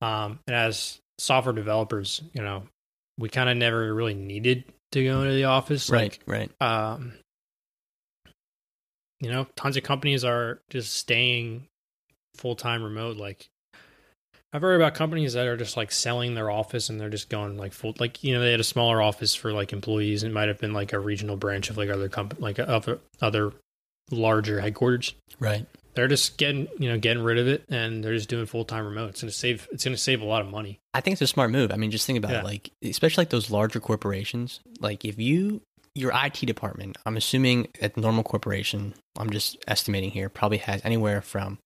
And as software developers, we kind of never really needed to go into the office. Right. Tons of companies are just staying full-time remote. Like, I've heard about companies that are just like selling their office and they're just going like full, like, they had a smaller office for like employees. It might have been like a regional branch of like other other larger headquarters. Right. They're just getting rid of it and they're just doing full-time remote. It's going to save a lot of money. I think it's a smart move. I mean, just think about it. Like, especially like those larger corporations, like if your IT department, I'm assuming at normal corporation, I'm just estimating here, probably has anywhere from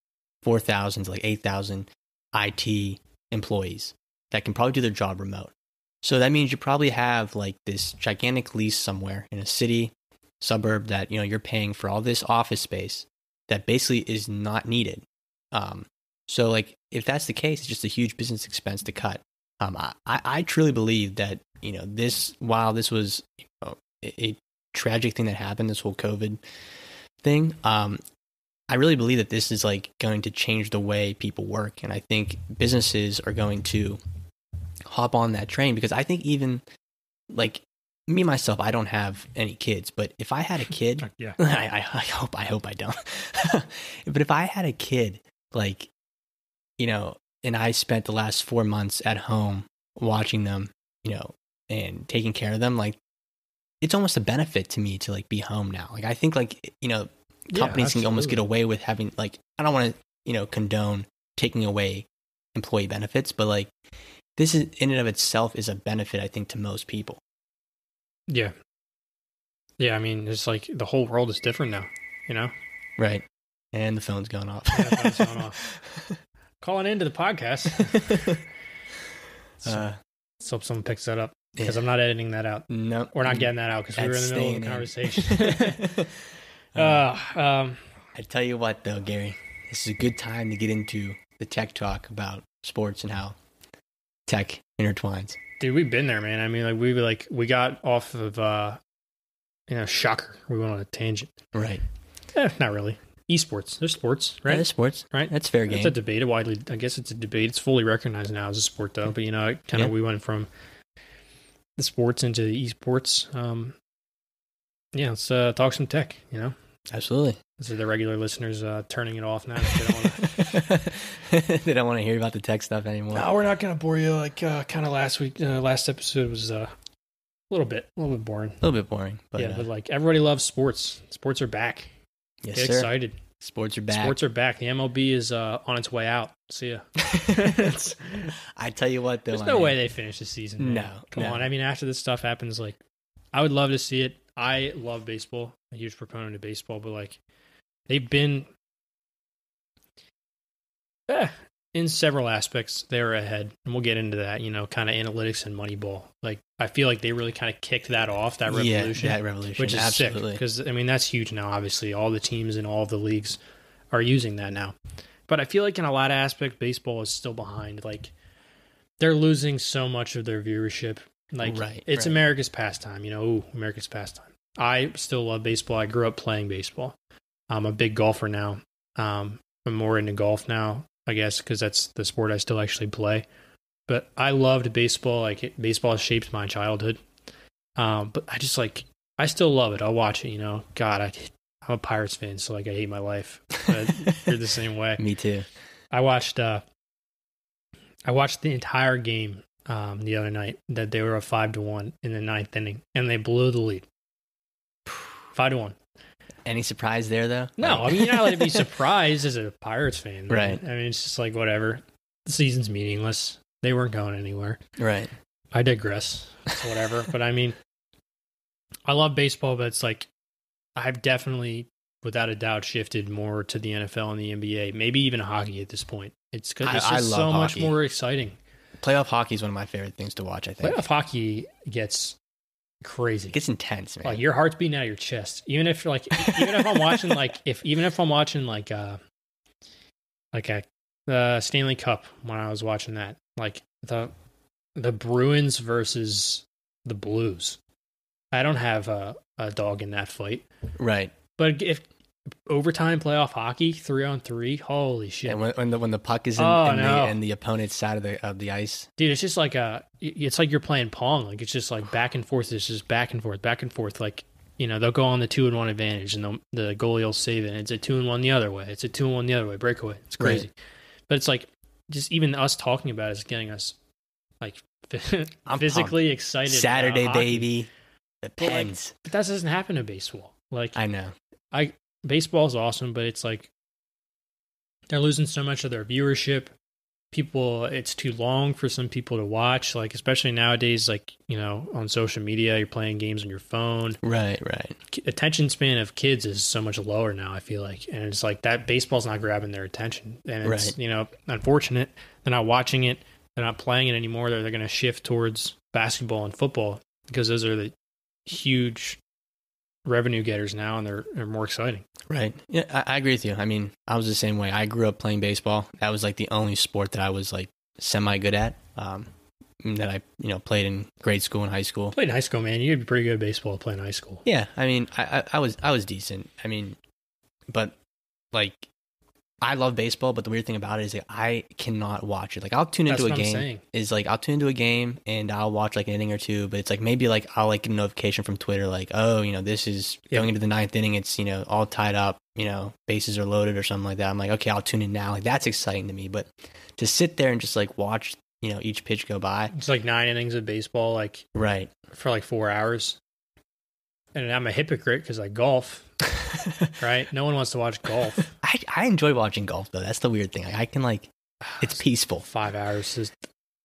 4,000 to like 8,000 IT employees that can probably do their job remote. So that means you probably have like this gigantic lease somewhere in a city, suburb that, you're paying for all this office space that basically is not needed. So like if that's the case, it's just a huge business expense to cut. I truly believe that, while this was a tragic thing that happened, this whole COVID thing, I really believe that this is like going to change the way people work. And I think businesses are going to hop on that train, because I think even like me, myself, I don't have any kids, but if I had a kid, yeah, I hope I don't, but if I had a kid, like, and I spent the last 4 months at home watching them, and taking care of them, like, it's almost a benefit to me to like be home now. Like, I think like, companies can almost get away with having like, I don't want to, condone taking away employee benefits, but like this is in and of itself is a benefit, I think, to most people. Yeah. Yeah. I mean, it's like the whole world is different now, Right. And the phone's going off. Yeah, the phone's going off. Calling into the podcast. So hope someone picks that up, because I'm not editing that out. No, we're not getting that out because we were in the middle of a conversation. I tell you what, though, Gary, this is a good time to get into the tech talk about sports and how tech intertwines. Dude, we've been there, man. I mean, we got off of shocker. We went on a tangent. Right. Not really. Esports. There's sports, right? Yeah, there's sports, right? That's fair game. It's a debate. I guess it's a debate. It's fully recognized now as a sport, though. But we went from the sports into the esports. Let's talk some tech. Absolutely. This is the regular listeners turning it off now. They don't want to hear about the tech stuff anymore. No, we're not going to bore you like kind of last week. Last episode was a little bit boring. A little bit boring, but yeah, but like everybody loves sports. Sports are back. Yes, Get sir. excited. Sports are back. Sports are back. The MLB is on its way out. See ya. I tell you what, though, there's no way they finish the season. Man. No, Come on. I mean, after this stuff happens, like, I would love to see it. I love baseball. I'm a huge proponent of baseball, but like, they've been in several aspects, they're ahead, and we'll get into that. Kind of analytics and Moneyball. Like, I feel like they really kind of kicked that off, that revolution. Yeah, that revolution, which is absolutely. sick because I mean that's huge now. Obviously, all the teams in all of the leagues are using that now. But I feel like in a lot of aspects, baseball is still behind. Like, they're losing so much of their viewership. Like, it's America's pastime. America's pastime. I still love baseball. I grew up playing baseball. I'm a big golfer now. I'm more into golf now, I guess, because that's the sport I still actually play. But I loved baseball. Like, baseball has shaped my childhood. But I still love it. I'll watch it, God, I'm a Pirates fan, so, like, I hate my life. But you're the same way. Me too. I watched the entire game the other night that they were a 5-1 in the ninth inning, and they blew the lead. 5-1. Any surprise there, though? No, I mean, you're not allowed to be surprised as a Pirates fan. Right. I mean, it's just like, whatever. The season's meaningless. They weren't going anywhere. Right. I digress. So whatever. But I mean, I love baseball, but it's like, I've definitely, without a doubt, shifted more to the NFL and the NBA, maybe even hockey at this point. It's because it's just so much more exciting. Playoff hockey is one of my favorite things to watch, I think. Playoff hockey gets crazy. It gets intense, man. Like, your heart's beating out of your chest. Even if I'm watching the Stanley Cup, when I was watching that, like the Bruins versus the Blues. I don't have a dog in that fight. Right. But if overtime playoff hockey, 3-on-3, holy shit! And when the puck is in the opponent's side of the ice, dude, it's just like it's like you're playing Pong. Like, it's just like back and forth. It's just back and forth, back and forth. Like, they'll go on the 2-1 advantage, and the goalie will save it. And it's a 2-1 the other way. It's a 2-1 the other way. Breakaway. It's crazy. Right. But it's like, just even us talking about it is getting us like physically excited. Saturday, baby. The Pens. But that doesn't happen to baseball. Like, I know. Baseball is awesome, but it's like they're losing so much of their viewership. It's too long for some people to watch, like, especially nowadays, like, on social media, you're playing games on your phone. Right. Attention span of kids is so much lower now, I feel like. And it's like that baseball's not grabbing their attention. And it's, unfortunate. They're not watching it. They're not playing it anymore. They're going to shift towards basketball and football because those are the huge revenue getters now, and they're more exciting. Right. Yeah, I agree with you. I mean, I was the same way. I grew up playing baseball. That was like the only sport that I was like semi good at. That I played in grade school and high school. Played in high school, man. You'd be pretty good at baseball playing high school. Yeah, I mean, I was decent. I mean, but like, I love baseball, but the weird thing about it is, like, I cannot watch it. Like, I'll tune into a game. I'll tune into a game and I'll watch like an inning or two, but it's like maybe like I'll like get a notification from Twitter like, oh, this is going into the ninth inning. It's all tied up. Bases are loaded or something like that. I'm like, okay, I'll tune in now. Like, that's exciting to me. But to sit there and just like watch each pitch go by. It's like 9 innings of baseball, like, right, for like 4 hours. And I'm a hypocrite because I golf. Right? No one wants to watch golf. I enjoy watching golf, though. That's the weird thing. I can, like, it's peaceful. 5 hours.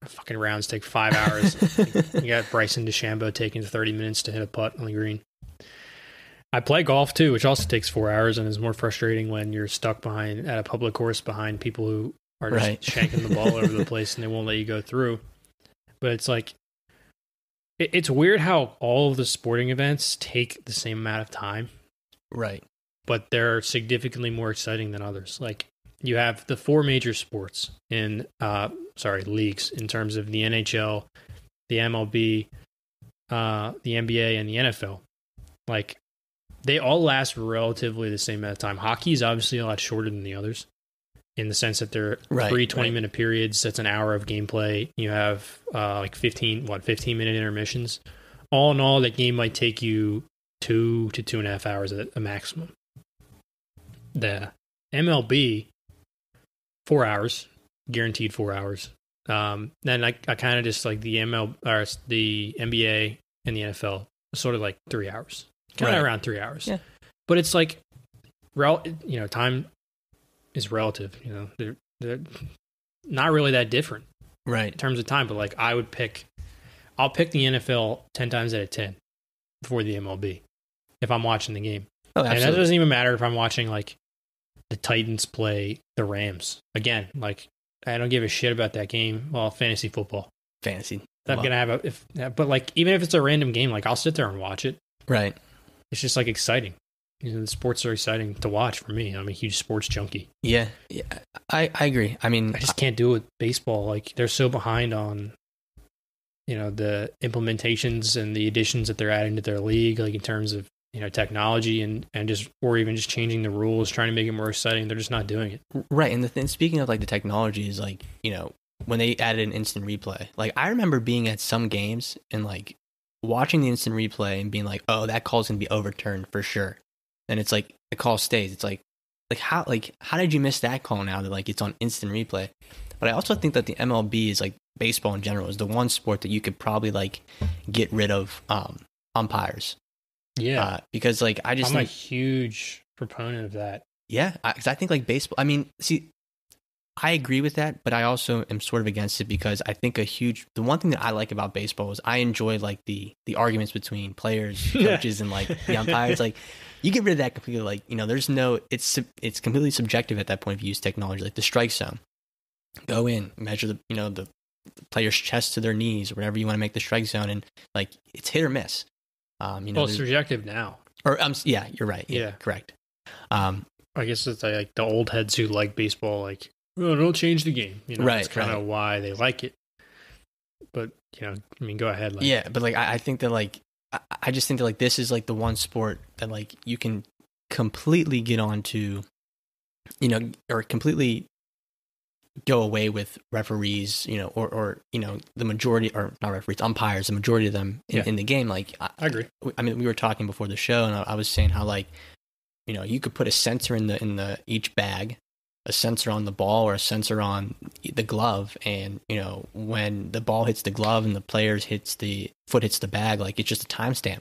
Fucking rounds take 5 hours. You got Bryson DeChambeau taking 30 minutes to hit a putt on the green. I play golf, too, which also takes 4 hours and is more frustrating when you're stuck at a public course behind people who are just shanking the ball over the place and they won't let you go through. But it's like, it's weird how all of the sporting events take the same amount of time. Right. But they're significantly more exciting than others. Like, you have the 4 major sports leagues in terms of the NHL, the MLB, the NBA, and the NFL. Like, they all last relatively the same amount of time. Hockey is obviously a lot shorter than the others in the sense that they're 3 20-minute periods. That's an hour of gameplay. You have like 15-minute intermissions. All in all, that game might take you 2 to 2.5 hours at a maximum. The MLB, 4 hours, guaranteed 4 hours. Then I kind of just like the NBA in the NFL is sort of like 3 hours, kind of around 3 hours. Yeah. But it's like, time is relative. They're not really that different, right, in terms of time. But like, I'll pick the NFL 10 times out of 10 before the MLB if I'm watching the game. Oh, absolutely. And that doesn't even matter if I'm watching like the Titans play the Rams. Again, like, I don't give a shit about that game. Well, fantasy football. Fantasy. I'm gonna have but like, even if it's a random game, like, I'll sit there and watch it. Right. It's just like exciting. The sports are exciting to watch for me. I'm a huge sports junkie. Yeah, I agree. I mean, I just can't do it with baseball. Like, they're so behind on, the implementations and the additions that they're adding to their league, like in terms of, technology and just, or even just changing the rules, trying to make it more exciting. They're just not doing it. Right. And speaking of like the technology is like, when they added an instant replay, like I remember being at some games and like watching the instant replay and being like, oh, that call's going to be overturned for sure. And it's like, the call stays. It's like how did you miss that call now that like it's on instant replay? But I also think that the MLB is like, baseball in general is the one sport that you could probably like get rid of umpires. Yeah. Because like I'm a huge proponent of that. Yeah, because I think like baseball, I mean, see, I agree with that, but I also am sort of against it because I think the one thing that I like about baseball is I enjoy like the arguments between players, coaches, and like the umpires. Like, you get rid of that completely. Like, there's no, it's completely subjective at that point if you use technology, like the strike zone. Go in, measure the player's chest to their knees or whatever you want to make the strike zone, and like it's hit or miss. Well, it's subjective now. Or yeah, you're right. Yeah, correct. I guess it's like the old heads who like baseball, like, oh, don't change the game. Right. That's kind of why they like it. But I mean, go ahead. Like, yeah, but like I think that like I just think that like this is like the one sport that like you can completely get onto, or completely go away with referees, or the majority, or not referees, umpires, the majority of them in the game. Like, I agree. I mean, we were talking before the show, and I was saying how like, you could put a sensor in the each bag, a sensor on the ball or a sensor on the glove, and when the ball hits the glove and the foot hits the bag, like it's just a timestamp.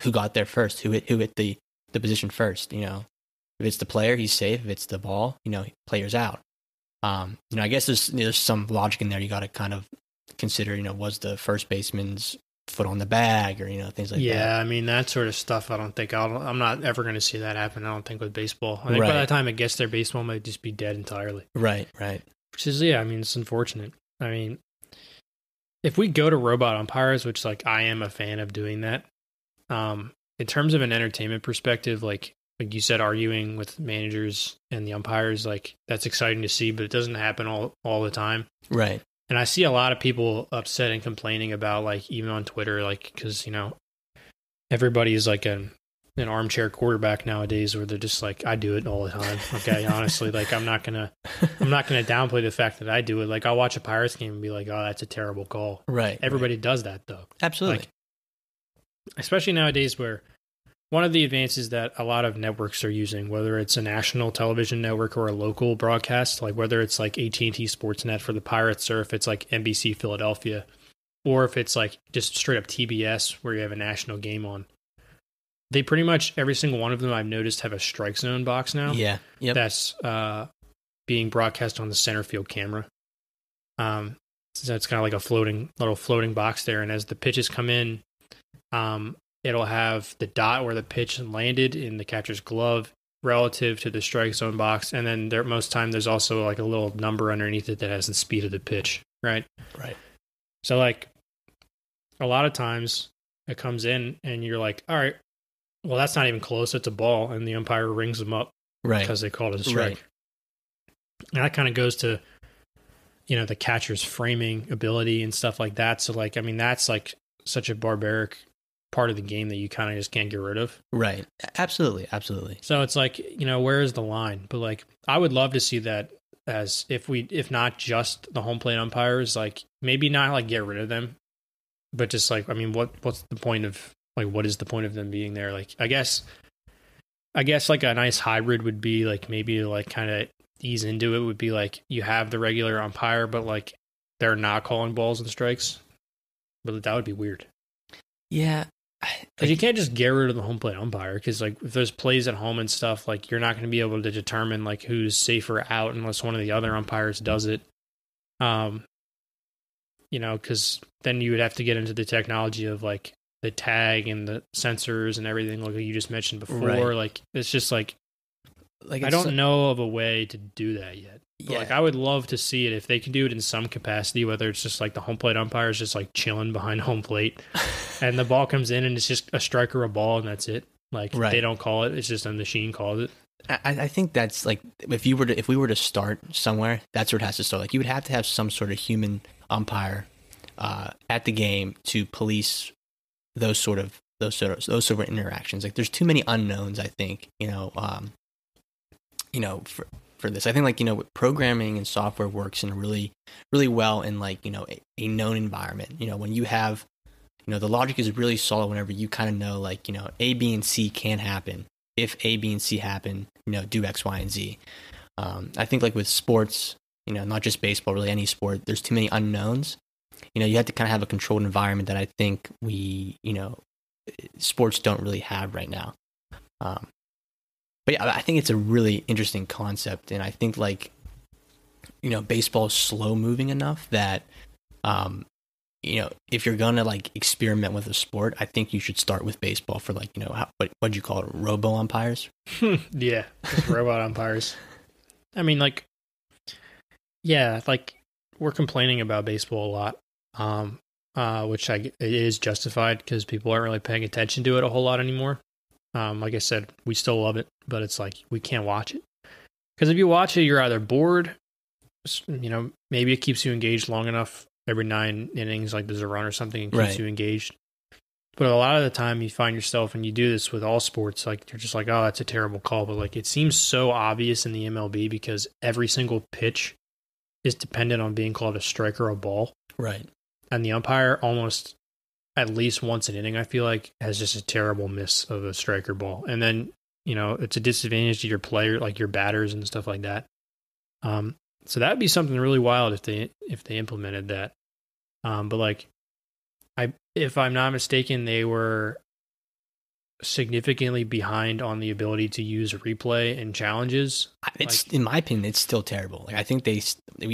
Who got there first, who hit the position first. If it's the player, he's safe. If it's the ball, player's out. I guess there's some logic in there. You got to kind of consider, was the first baseman's foot on the bag, or things like that. Yeah, I mean, that sort of stuff. I'm not ever going to see that happen. I don't think with baseball. I think by the time it gets there, baseball might just be dead entirely. Right. Which is, I mean, it's unfortunate. I mean, if we go to robot umpires, which like I am a fan of doing that, in terms of an entertainment perspective, like you said, arguing with managers and the umpires, like that's exciting to see, but it doesn't happen all the time. Right. And I see a lot of people upset and complaining about, like, even on Twitter, like, because, everybody is like an armchair quarterback nowadays, where they're just like, I do it all the time. Okay. Honestly, like, I'm not going to downplay the fact that I do it. Like, I'll watch a Pirates game and be like, oh, that's a terrible call. Right. Everybody does that though. Absolutely. Like, especially nowadays, where one of the advances that a lot of networks are using, whether it's a national television network or a local broadcast, like whether it's like AT&T Sportsnet for the Pirates, or if it's like NBC Philadelphia, or if it's like just straight up TBS where you have a national game on, they pretty much, every single one of them I've noticed, have a strike zone box now. Yeah. Yep. That's being broadcast on the center field camera. So it's kind of like a little floating box there. And as the pitches come in, it'll have the dot where the pitch landed in the catcher's glove relative to the strike zone box. And then most time there's also like a little number underneath it that has the speed of the pitch. Right. So like a lot of times it comes in and you're like, all right, well, that's not even close. It's a ball. And the umpire rings them up because they called it a strike. Right. And that kind of goes to, the catcher's framing ability and stuff like that. So like, I mean, that's like such a barbaric part of the game that you kind of just can't get rid of. Right. Absolutely. So it's like, where is the line? But like, I would love to see that as if not just the home plate umpires, like maybe not like get rid of them, but just like, I mean, what's the point of, like, what is the point of them being there? Like, I guess like a nice hybrid would be like, maybe like kind of ease into it would be like, you have the regular umpire, but like they're not calling balls and strikes, but that would be weird. Yeah. Because you can't just get rid of the home plate umpire, because like if there's plays at home and stuff, like you're not going to be able to determine like who's safer out unless one of the other umpires does it. Because then you would have to get into the technology of like the tag and the sensors and everything, like you just mentioned before. Right. Like it's just like I don't know of a way to do that yet. Yeah. Like I would love to see it if they can do it in some capacity, whether it's just like the home plate umpire is just like chilling behind home plate and the ball comes in and it's just a strike or a ball and that's it. Like they don't call it. It's just a machine calls it. I think that's like if we were to start somewhere, that's where it has to start. Like you would have to have some sort of human umpire at the game to police those sort of interactions. Like there's too many unknowns, I think, for this. I think like, programming and software works in really, really well in like, a known environment. When you have, the logic is really solid whenever you kind of know like, A, B, and C can happen. If A, B, and C happen, do X, Y, and Z. I think like with sports, not just baseball, really any sport, there's too many unknowns. You have to kind of have a controlled environment that I think sports don't really have right now. But yeah, I think it's a really interesting concept, and I think like, baseball is slow moving enough that, if you're gonna like experiment with a sport, I think you should start with baseball for like, what'd you call it, robo umpires? Yeah, just robot umpires. I mean, like, yeah, like we're complaining about baseball a lot, which it is justified because people aren't really paying attention to it a whole lot anymore. Like I said, we still love it, but it's like we can't watch it because if you watch it, you're either bored, maybe it keeps you engaged long enough every 9 innings, like there's a run or something, and keeps you engaged. But a lot of the time, you find yourself, and you do this with all sports, like you're just like, oh, that's a terrible call, but like it seems so obvious in the MLB because every single pitch is dependent on being called a strike or a ball, right? And the umpire almost at least once an inning, I feel like, has just a terrible miss of a striker ball. And then, it's a disadvantage to your player, like your batters and stuff like that. So that would be something really wild if they implemented that. But like, if I'm not mistaken, they were significantly behind on the ability to use replay and challenges. It's, in my opinion, it's still terrible. Like I think they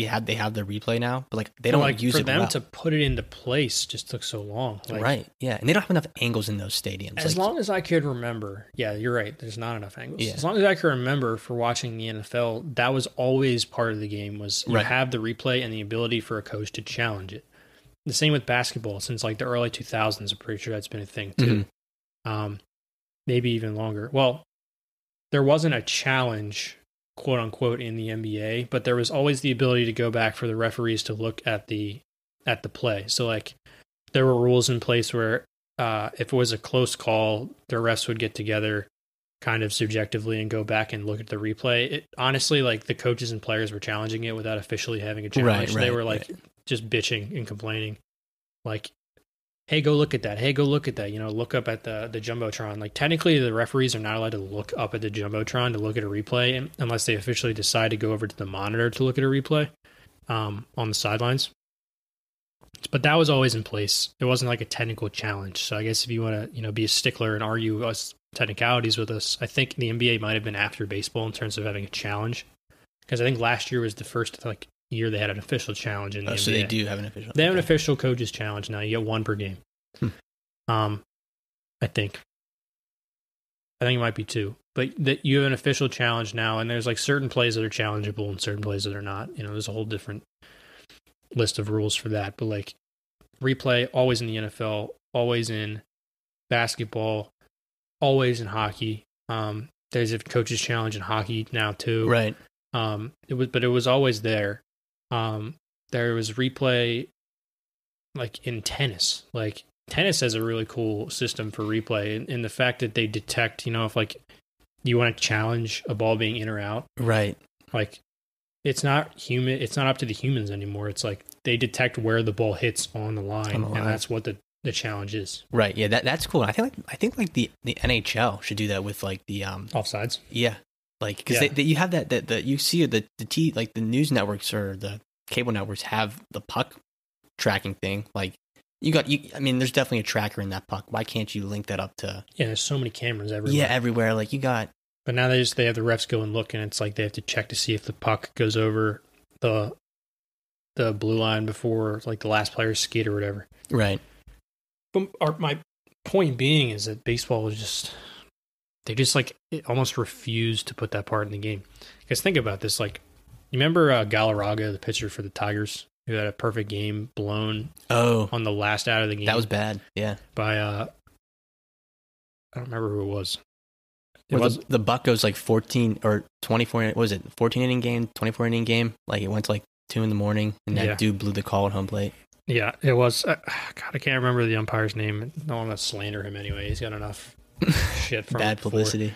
have the replay now, but like they don't like use it for them well. to put it into place just took so long. Like, right? Yeah, and they don't have enough angles in those stadiums. As long as I could remember, yeah, you're right. There's not enough angles. Yeah. As long as I can remember for watching the NFL, that was always part of the game. Was you have the replay and the ability for a coach to challenge it. The same with basketball since like the early 2000s. I'm pretty sure that's been a thing too. Mm-hmm. Maybe even longer. Well, there wasn't a challenge, quote unquote, in the NBA, but there was always the ability to go back for the referees to look at the play. So like there were rules in place where if it was a close call, the refs would get together kind of subjectively and go back and look at the replay. Honestly, like the coaches and players were challenging it without officially having a challenge. They were like just bitching and complaining. Like, hey, go look at that. Hey, go look at that. Look up at the Jumbotron. Like, technically, the referees are not allowed to look up at the Jumbotron to look at a replay unless they officially decide to go over to the monitor to look at a replay on the sidelines. But that was always in place. It wasn't like a technical challenge. So I guess if you want to, be a stickler and argue us technicalities with us, I think the NBA might have been after baseball in terms of having a challenge. Because I think last year was the first, year they had an official challenge in the NBA. So they do have an official. They have an official coaches challenge now. You get one per game. I think it might be 2, but that you have an official challenge now, and there's like certain plays that are challengeable and certain plays that are not. There's a whole different list of rules for that. But like replay, always in the NFL, always in basketball, always in hockey. There's a coaches challenge in hockey now too. Right. It was always there. There was replay like in tennis. Like tennis has a really cool system for replay, and the fact that they detect, if like you want to challenge a ball being in or out. Right. Like it's not up to the humans anymore. It's like they detect where the ball hits on the line, and that's what the challenge is. Right. Yeah, that's cool. I think like the NHL should do that with like the offsides. Yeah. Like, because you have that you see the news networks or the cable networks have the puck tracking thing. Like, I mean, there's definitely a tracker in that puck. Why can't you link that up to? Yeah, there's so many cameras everywhere. Yeah, everywhere. Like you got. But now they have the refs go and look, and it's like they have to check to see if the puck goes over the blue line before like the last player's skid or whatever. Right. But my point being is that baseball was just like it almost refused to put that part in the game. Because think about this, like you remember Galarraga, the pitcher for the Tigers, who had a perfect game blown on the last out of the game. That was bad. Yeah. By I don't remember who it was. The Buck goes like 14 or 24. What was it? 14 inning game, 24 inning game. Like it went to like 2 a.m. and that dude blew the call at home plate. Yeah, it was. God, I can't remember the umpire's name. No, I'm gonna slander him anyway. He's got enough shit from bad publicity.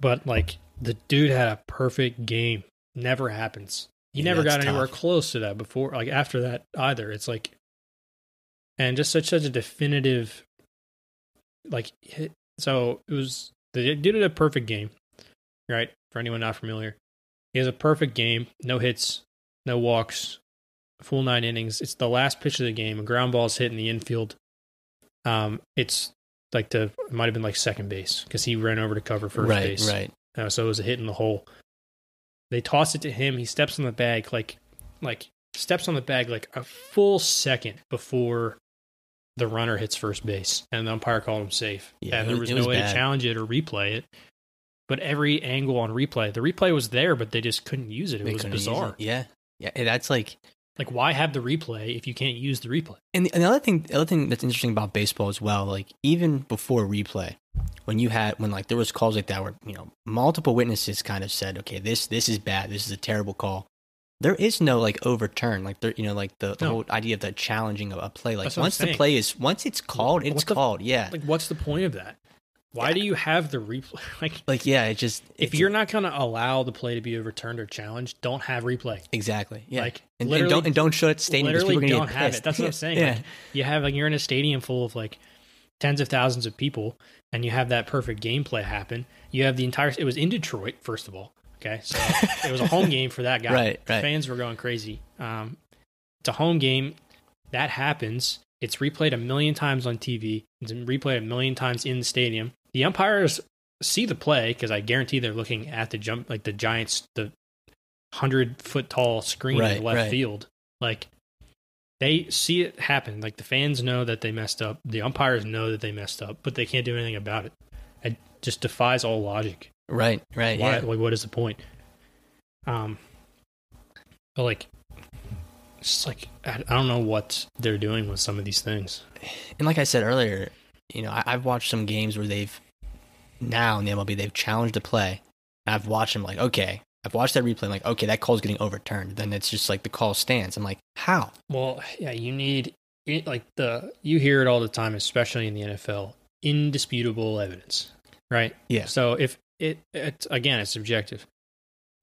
But like the dude had a perfect game. Never happens. He never got anywhere close to that before. Like after that either. It's like, and just such a definitive. Like so, it was. They did it a perfect game, right? For anyone not familiar, he has a perfect game. No hits, no walks, full 9 innings. It's the last pitch of the game. A ground ball is hit in the infield. It's like it might have been like second base because he ran over to cover first base. Right. So it was a hit in the hole. They toss it to him. He steps on the bag like a full second before the runner hits first base, and the umpire called him safe. Yeah, and there was no way to challenge it or replay it. But every angle on replay, the replay was there, but they just couldn't use it. It was bizarre. Yeah, that's like why have the replay if you can't use the replay? And the other thing that's interesting about baseball as well, like even before replay, when there was calls like that where multiple witnesses kind of said, okay, this is bad, this is a terrible call. There is no like overturn, like there, like the whole idea of the challenging of a play. Like once it's called, it's called. Yeah. Like what's the point of that? Why do you have the replay? If you're not going to allow the play to be overturned or challenged, don't have replay. Exactly. Yeah. Like and don't show it stadium. Literally don't have it. That's what I'm saying. Yeah. Like, you have you're in a stadium full of like tens of thousands of people, and you have that perfect gameplay happen. You have the entire. It was in Detroit, first of all. Okay, so it was a home game for that guy. Right. Fans were going crazy. It's a home game. That happens. It's replayed a million times on TV. It's replayed a million times in the stadium. The umpires see the play because I guarantee they're looking at the Giants, the 100-foot tall screen in left field. Like they see it happen. Like the fans know that they messed up. The umpires know that they messed up, but they can't do anything about it. It just defies all logic. Right. Like, what is the point? But like, it's like I don't know what they're doing with some of these things. And like I said earlier, I've watched some games where now in the MLB they've challenged a play. And I've watched them like, okay, I've watched that replay. I'm like, okay, that call's getting overturned. Then it's just like the call stands. I'm like, how? Well, yeah, you need it. You hear it all the time, especially in the NFL. Indisputable evidence, right? Yeah. So if it's again, it's subjective.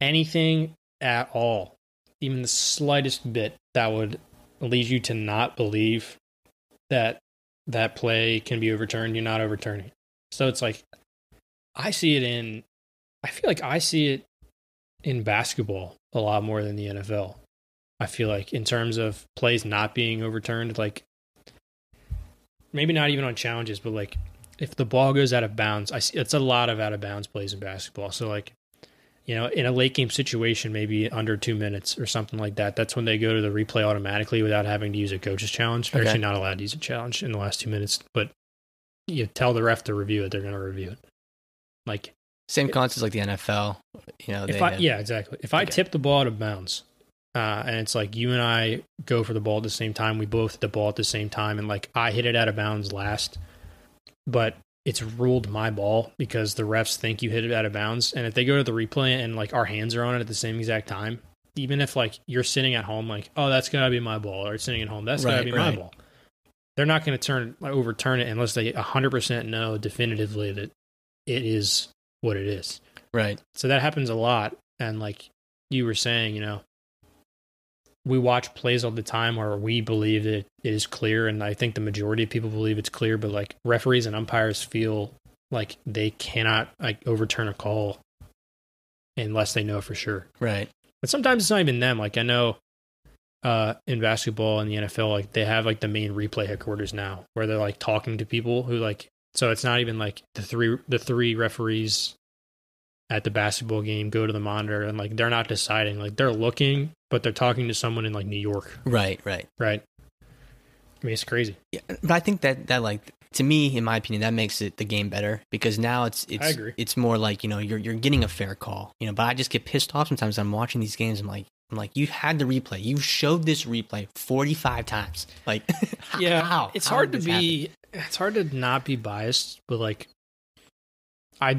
Anything at all, even the slightest bit that would lead you to not believe that play can be overturned, you're not overturning. So it's like, I feel like I see it in basketball a lot more than the NFL. I feel like in terms of plays not being overturned, like maybe not even on challenges, but like if the ball goes out of bounds, it's a lot of out of bounds plays in basketball. So like, in a late game situation, maybe under 2 minutes or something like that, that's when they go to the replay automatically without having to use a coach's challenge. They're actually not allowed to use a challenge in the last 2 minutes, but you tell the ref to review it, they're going to review it. Like same concept like the NFL. Exactly. If I tip the ball out of bounds, and it's like you and I go for the ball at the same time, we both hit the ball at the same time, and like I hit it out of bounds last, but it's ruled my ball because the refs think you hit it out of bounds. And if they go to the replay and like our hands are on it at the same exact time, even if like you're sitting at home, like, oh, that's gotta be my ball, or sitting at home, that's gotta be my ball. They're not going to overturn it unless they 100% know definitively that it is what it is. Right. So that happens a lot. And like you were saying, we watch plays all the time where we believe that it is clear, and I think the majority of people believe it's clear, but like referees and umpires feel like they cannot like overturn a call unless they know for sure. Right. But sometimes it's not even them. Like I know in basketball and the NFL, like they have like the main replay headquarters now where they're like talking to people who like, so it's not even like the three referees at the basketball game go to the monitor and like they're not deciding, like they're looking, but they're talking to someone in like New York. Right. I mean, it's crazy. Yeah, but I think that like, to me, in my opinion, that makes it the game better because now I agree. It's more like, you know, you're getting a fair call, you know, but I just get pissed off sometimes. I'm watching these games. I'm like, you had the replay. You showed this replay 45 times. Like, yeah, how? It's how hard to be, it's hard to not be biased, but like, I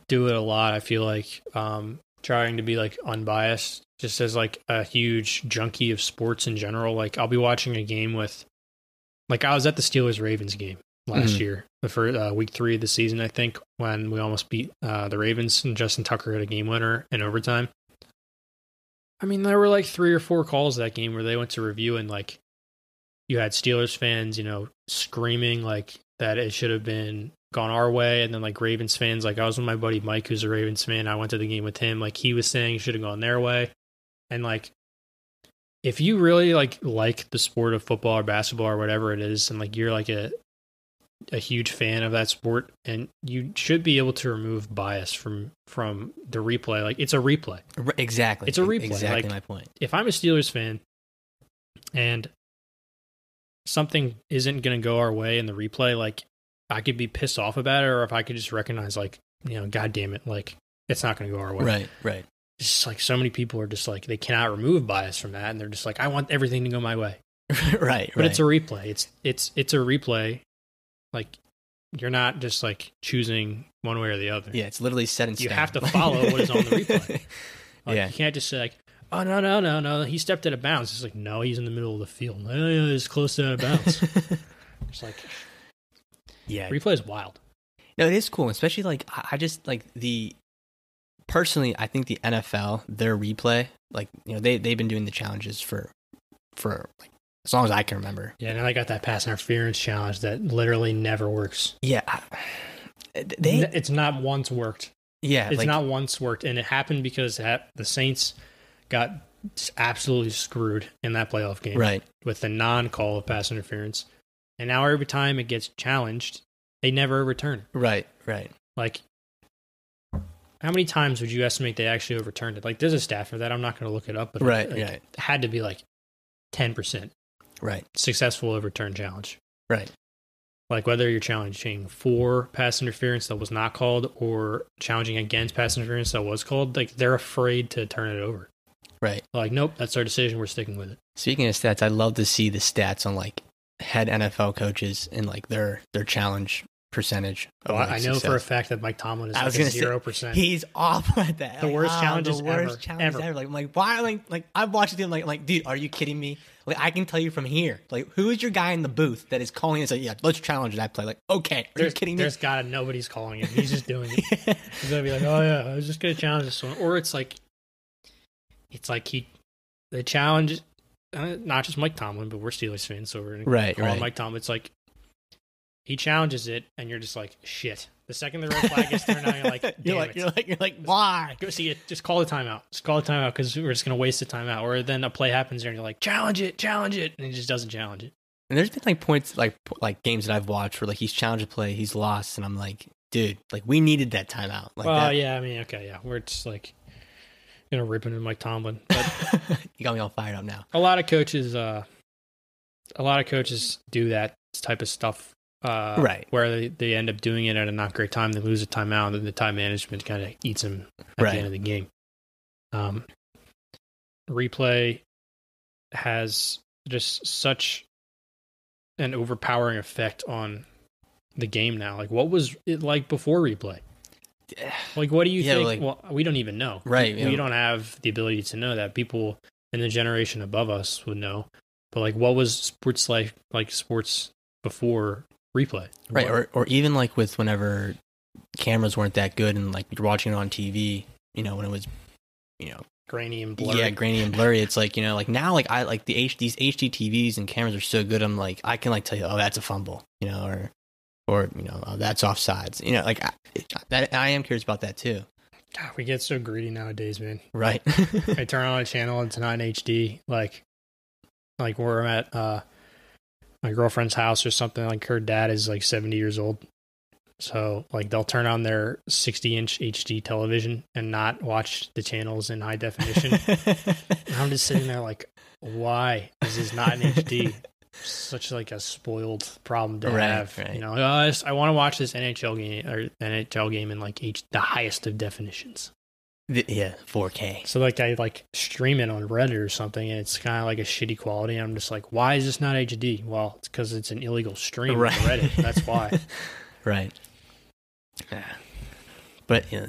do it a lot. I feel like, trying to be like unbiased just as like a huge junkie of sports in general. Like I'll be watching a game with, like I was at the Steelers-Ravens game last year, the first week 3 of the season, I think, when we almost beat the Ravens and Justin Tucker had a game winner in overtime. I mean, there were like 3 or 4 calls that game where they went to review and like you had Steelers fans, you know, screaming like that it should have been gone our way. And then like Ravens fans, like I was with my buddy Mike, who's a Ravens fan. I went to the game with him. Like he was saying it should have gone their way. And like, if you really like the sport of football or basketball or whatever it is, and like you're like a huge fan of that sport, and you should be able to remove bias from the replay. Like it's a replay. Exactly. It's a replay. Exactly like, my point. If I'm a Steelers fan and something isn't going to go our way in the replay, like I could be pissed off about it, or if I could just recognize like, you know, God damn it, like it's not going to go our way. Right. It's just like so many people are just like, they cannot remove bias from that. And they're just like, I want everything to go my way. Right. But it's a replay. It's a replay. Like you're not just like choosing one way or the other. Yeah. It's literally set in stone. You have to follow what is on the replay. Like, yeah. You can't just say like, oh, no. He stepped out of bounds. It's like, no, he's in the middle of the field. No, he's close to out of bounds. It's like, yeah. Replay is wild. No, it is cool. Especially like, I just like personally, I think the NFL, their replay, like, you know, they've been doing the challenges for like as long as I can remember. Yeah, now they got that pass interference challenge that literally never works. Yeah, it's not once worked. Yeah, it's not once worked, and it happened because the Saints got absolutely screwed in that playoff game, right, with the non-call of pass interference. And now every time it gets challenged, they never overturn it. Right. Like, how many times would you estimate they actually overturned it? Like, there's a stat for that. I'm not going to look it up, but it had to be like 10%. Right. Successful overturn challenge. Right. Like, whether you're challenging for pass interference that was not called or challenging against pass interference that was called, like, they're afraid to turn it over. Right. Like, nope, that's our decision. We're sticking with it. Speaking of stats, I'd love to see the stats on, like, head NFL coaches and, like, their challenge percentage. Oh, I know for a fact that Mike Tomlin is like 0%. He's off at that. The worst challenges ever. Like, I'm like, why? Like I'm watching him. Like, dude, are you kidding me? Like, I can tell you from here. Like, who is your guy in the booth that is calling and say, yeah, let's challenge that play? Like, okay, are you kidding me? There's nobody's calling it. He's just doing it. He's gonna be like, oh yeah, I was just gonna challenge this one. Or it's like they challenge. Not just Mike Tomlin, but we're Steelers fans, so we're gonna call him Mike Tomlin. It's like he challenges it, and you're just like, shit. The second the red flag gets thrown out, you're like, damn it. You're like, why? Go see it. Just call the timeout. Just call the timeout because we're just gonna waste the timeout. Or then a play happens there, and you're like, challenge it, and he just doesn't challenge it. And there's been like points, like games that I've watched where like he's challenged a play, he's lost, and I'm like, dude, like we needed that timeout. Like, yeah, I mean, okay, yeah, we're just like ripping in Mike Tomlin, but you got me all fired up now. A lot of coaches do that type of stuff, right? Where they end up doing it at a not great time. They lose a timeout, and then the time management kind of eats them at the end of the game. Replay has just such an overpowering effect on the game now. Like, what was it like before replay? Like, what do you think? Like, well, we don't even know. Right. We don't have the ability to know that. People in the generation above us would know. But, like, what was sports like sports before replay? Right. Or even, like, with whenever cameras weren't that good and, like, you're watching it on TV, you know, when it was, you know, grainy and blurry. Yeah, grainy and blurry. It's like, you know, like now, like I like these HD TVs and cameras are so good. I'm like, I can like tell you, oh, that's a fumble, you know, or you know, oh, that's offsides. You know, like I am curious about that too. God, we get so greedy nowadays, man. Right. I turn on a channel and it's not in HD. Like, like where I'm at my girlfriend's house or something, like her dad is like 70 years old. So like they'll turn on their 60-inch HD television and not watch the channels in high definition. And I'm just sitting there like, why is this not in HD? Such like a spoiled problem to have. Right. You know, I want to watch this NHL game in like the highest of definitions. Yeah, 4K. So like I like stream it on Reddit or something, and it's kind of like a shitty quality. And I'm just like, why is this not HD? Well, it's because it's an illegal stream on Reddit. That's why. Right. Yeah. But you know,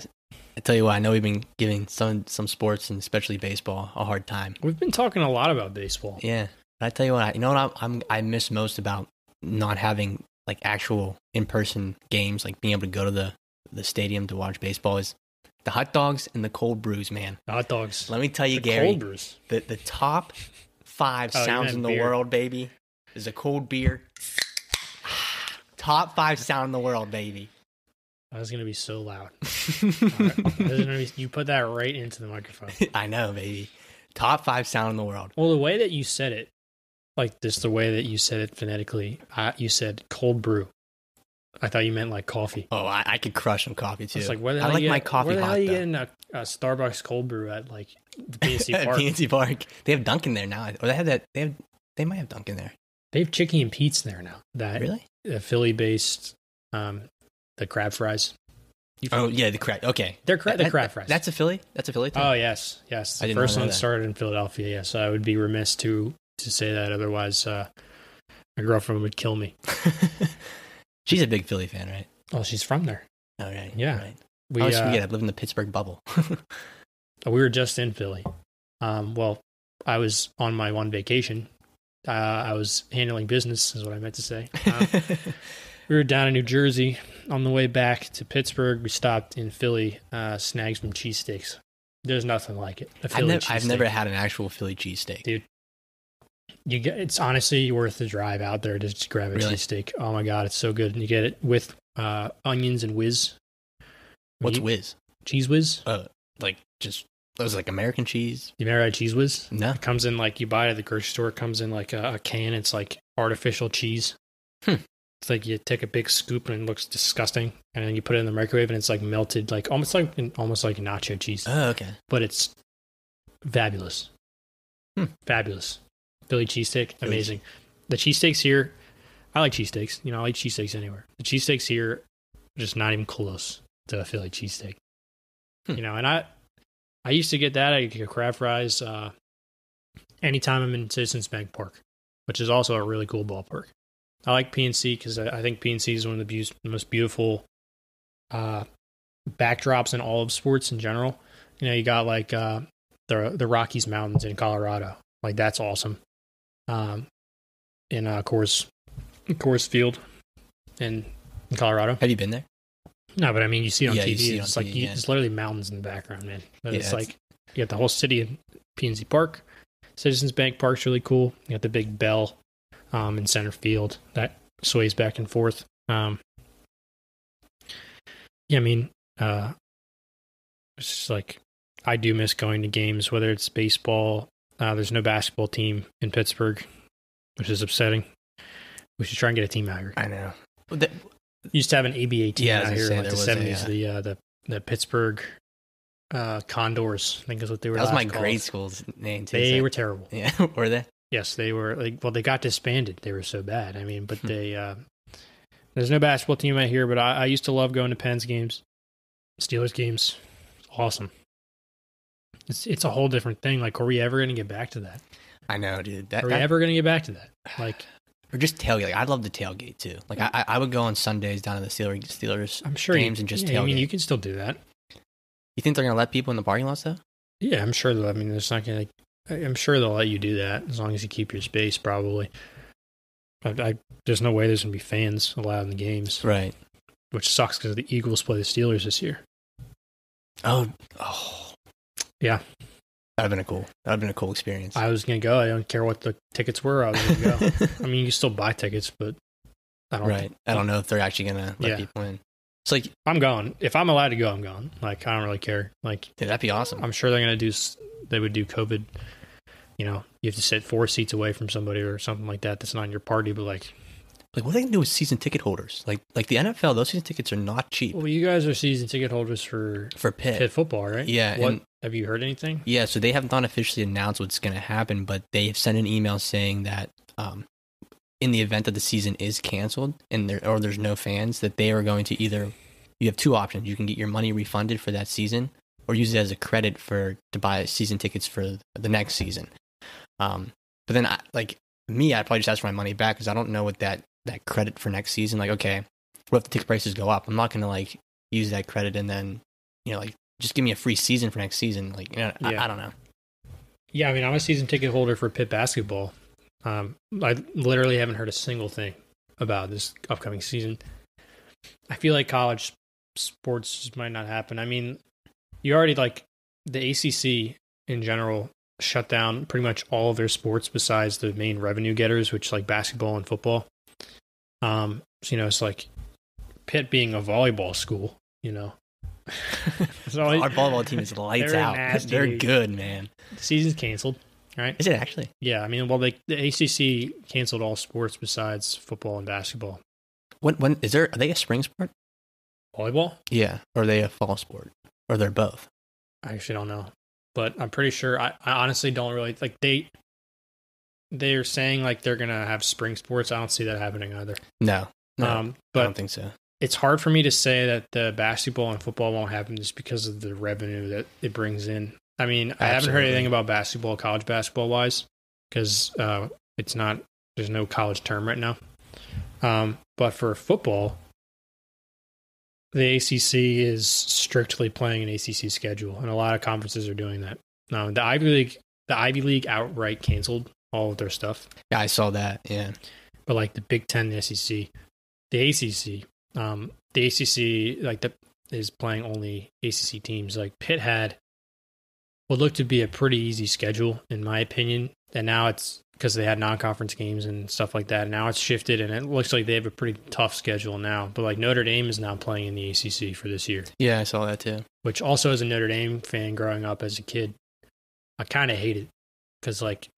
I tell you what, I know we've been giving some sports and especially baseball a hard time. We've been talking a lot about baseball. Yeah. But I tell you what, you know what I miss most about not having like actual in-person games, like being able to go to the stadium to watch baseball, is the hot dogs and the cold brews, man. The hot dogs. Let me tell you, the Gary, cold brews. The top 5 sounds in the world, baby, is a cold beer. Top 5 sound in the world, baby. That was going to be so loud. Right. You put that right into the microphone. I know, baby. Top 5 sound in the world. Well, the way that you said it, like this, the way that you said it phonetically, you said cold brew. I thought you meant like coffee. Oh, I could crush some coffee too. It's like, where the hell I like my coffee where the hot, hell are you though. getting a Starbucks cold brew at like the PNC Park? PNC Park. They have Dunkin' there now. Or they have that. They might have Dunkin' there. They have Chicky and Pete's there now. That really? Philly-based, the crab fries. Oh yeah, the crab. Okay, they're crab fries. That's a Philly. That's a Philly thing. Oh yes. The first one started in Philadelphia. Yes, I would be remiss to say that. Otherwise, my girlfriend would kill me. She's a big Philly fan, right? Oh, she's from there. Oh right. Yeah. Right. I always forget. I live in the Pittsburgh bubble. We were just in Philly. Well, I was on my one vacation. I was handling business, is what I meant to say. We were down in New Jersey. On the way back to Pittsburgh, we stopped in Philly, snagged some cheesesteaks. There's nothing like it. I've never had an actual Philly cheesesteak. Dude, it's honestly worth the drive out there to just grab a cheesesteak. Oh my God, it's so good. And you get it with onions and whiz. What's whiz? Cheese whiz? Like just those like American cheese. You ever had cheese whiz? No. It comes in like you buy it at the grocery store. It comes in like a can. It's like artificial cheese. It's like you take a big scoop and it looks disgusting, and then you put it in the microwave and it's like melted, like almost like nacho cheese. Oh, okay. But it's fabulous. Fabulous. Philly cheesesteak, amazing. The cheesesteaks here, I like cheesesteaks. You know, I like cheesesteaks anywhere. The cheesesteaks here, are just not even close to a Philly cheesesteak. You know, and I used to get that. I get crab fries anytime I'm in Citizens Bank Park, which is also a really cool ballpark. I like PNC because I think PNC is one of the most beautiful backdrops in all of sports in general. You know, you got like the Rockies Mountains in Colorado. Like, that's awesome. In Coors Field in Colorado. Have you been there? No, but I mean, you see it on TV. It's like it's literally mountains in the background, man. But it's like you got the whole city of PNC Park. Citizens Bank Park's really cool. You got the big bell in center field that sways back and forth. Yeah, I mean, it's just like, I do miss going to games, whether it's baseball. There's no basketball team in Pittsburgh, which is upsetting. We should try and get a team out here. I know. Used to have an ABA team out here in like the 70s. The Pittsburgh Condors, I think is what they were. That was my called. grade school's name too. They were terrible. Yeah, were they? Yes, they were. They got disbanded. They were so bad. I mean, but they there's no basketball team out here. But I used to love going to Pens games, Steelers games. Awesome. It's a whole different thing. Like, are we ever going to get back to that? I know, dude. Are we ever going to get back to that? Like, or just tailgate. Like, I'd love to tailgate too. Like, I would go on Sundays down to the Steelers I'm sure games and just tailgate. I mean, you can still do that. You think they're going to let people in the parking lots though? Yeah, I'm sure. I mean, there's not going to. I'm sure they'll let you do that as long as you keep your space, probably. But there's no way there's going to be fans allowed in the games. Right. Which sucks because the Eagles play the Steelers this year. Oh. Yeah. That'd have been a cool experience. I was going to go. I don't care what the tickets were. I was going to go. I mean, you can still buy tickets, but I don't. Right. I don't know if they're actually going to let people in. It's like, I'm going. If I'm allowed to go, I'm going. Like, I don't really care. Like, dude, that'd be awesome. I'm sure they're going to do. They would do COVID, you have to sit 4 seats away from somebody or something like that that's not in your party, but like what are they gonna do with season ticket holders? Like the NFL, those season tickets are not cheap. Well, you guys are season ticket holders for Pitt football, right? Yeah. Have you heard anything? Yeah, so they have not officially announced what's going to happen, but they have sent an email saying that in the event that the season is canceled and there's no fans, that they are going to you have 2 options. You can get your money refunded for that season or use it as a credit to buy season tickets for the next season. But then I'd probably just ask for my money back because I don't know what that credit for next season. Like, okay, what if the ticket prices go up? I'm not going to like use that credit and then, just give me a free season for next season. Like, I don't know. Yeah, I mean, I'm a season ticket holder for Pitt basketball. I literally haven't heard a single thing about this upcoming season. I feel like college sports just might not happen. I mean, you already the ACC in general shut down pretty much all of their sports besides the main revenue getters, which like basketball and football. So, it's like Pitt being a volleyball school, Our volleyball team is lights out. Nasty, they're good, man. The season's canceled, right? Is it actually? Yeah, I mean, well, the ACC canceled all sports besides football and basketball. When are they a spring sport? Volleyball? Yeah, or are they a fall sport? Or they're both? I actually don't know, but I'm pretty sure. I honestly don't really like they're saying like they're gonna have spring sports. I don't see that happening either. No, but I don't think so. It's hard for me to say that the basketball and football won't happen just because of the revenue that it brings in. I mean, I haven't heard anything about basketball, college basketball wise, because there's no college term right now. But for football, the ACC is strictly playing an ACC schedule, and a lot of conferences are doing that. The Ivy League outright canceled all of their stuff. Yeah, I saw that. Yeah, but like the Big Ten, the SEC, the ACC. The ACC is playing only ACC teams. Like Pitt had what looked to be a pretty easy schedule, in my opinion, and now it's because they had non-conference games and stuff like that. Now it's shifted, and it looks like they have a pretty tough schedule now. But like Notre Dame is now playing in the ACC for this year. Yeah, I saw that too. Which also, as a Notre Dame fan growing up as a kid, I kind of hate it because like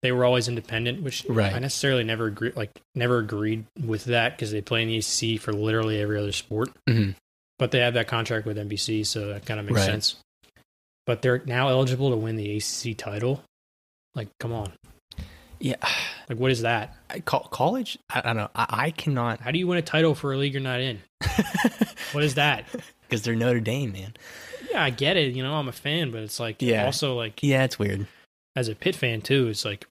they were always independent, which I necessarily never agreed with that because they play in the ACC for literally every other sport. Mm-hmm. But they have that contract with NBC, so that kind of makes sense. But they're now eligible to win the ACC title. Like, come on. Yeah. Like, what is that? College? I don't know. I cannot. How do you win a title for a league you're not in? What is that? Because they're Notre Dame, man. Yeah, I get it. I'm a fan, but it's like also like... Yeah, it's weird. As a Pitt fan, too, it's like...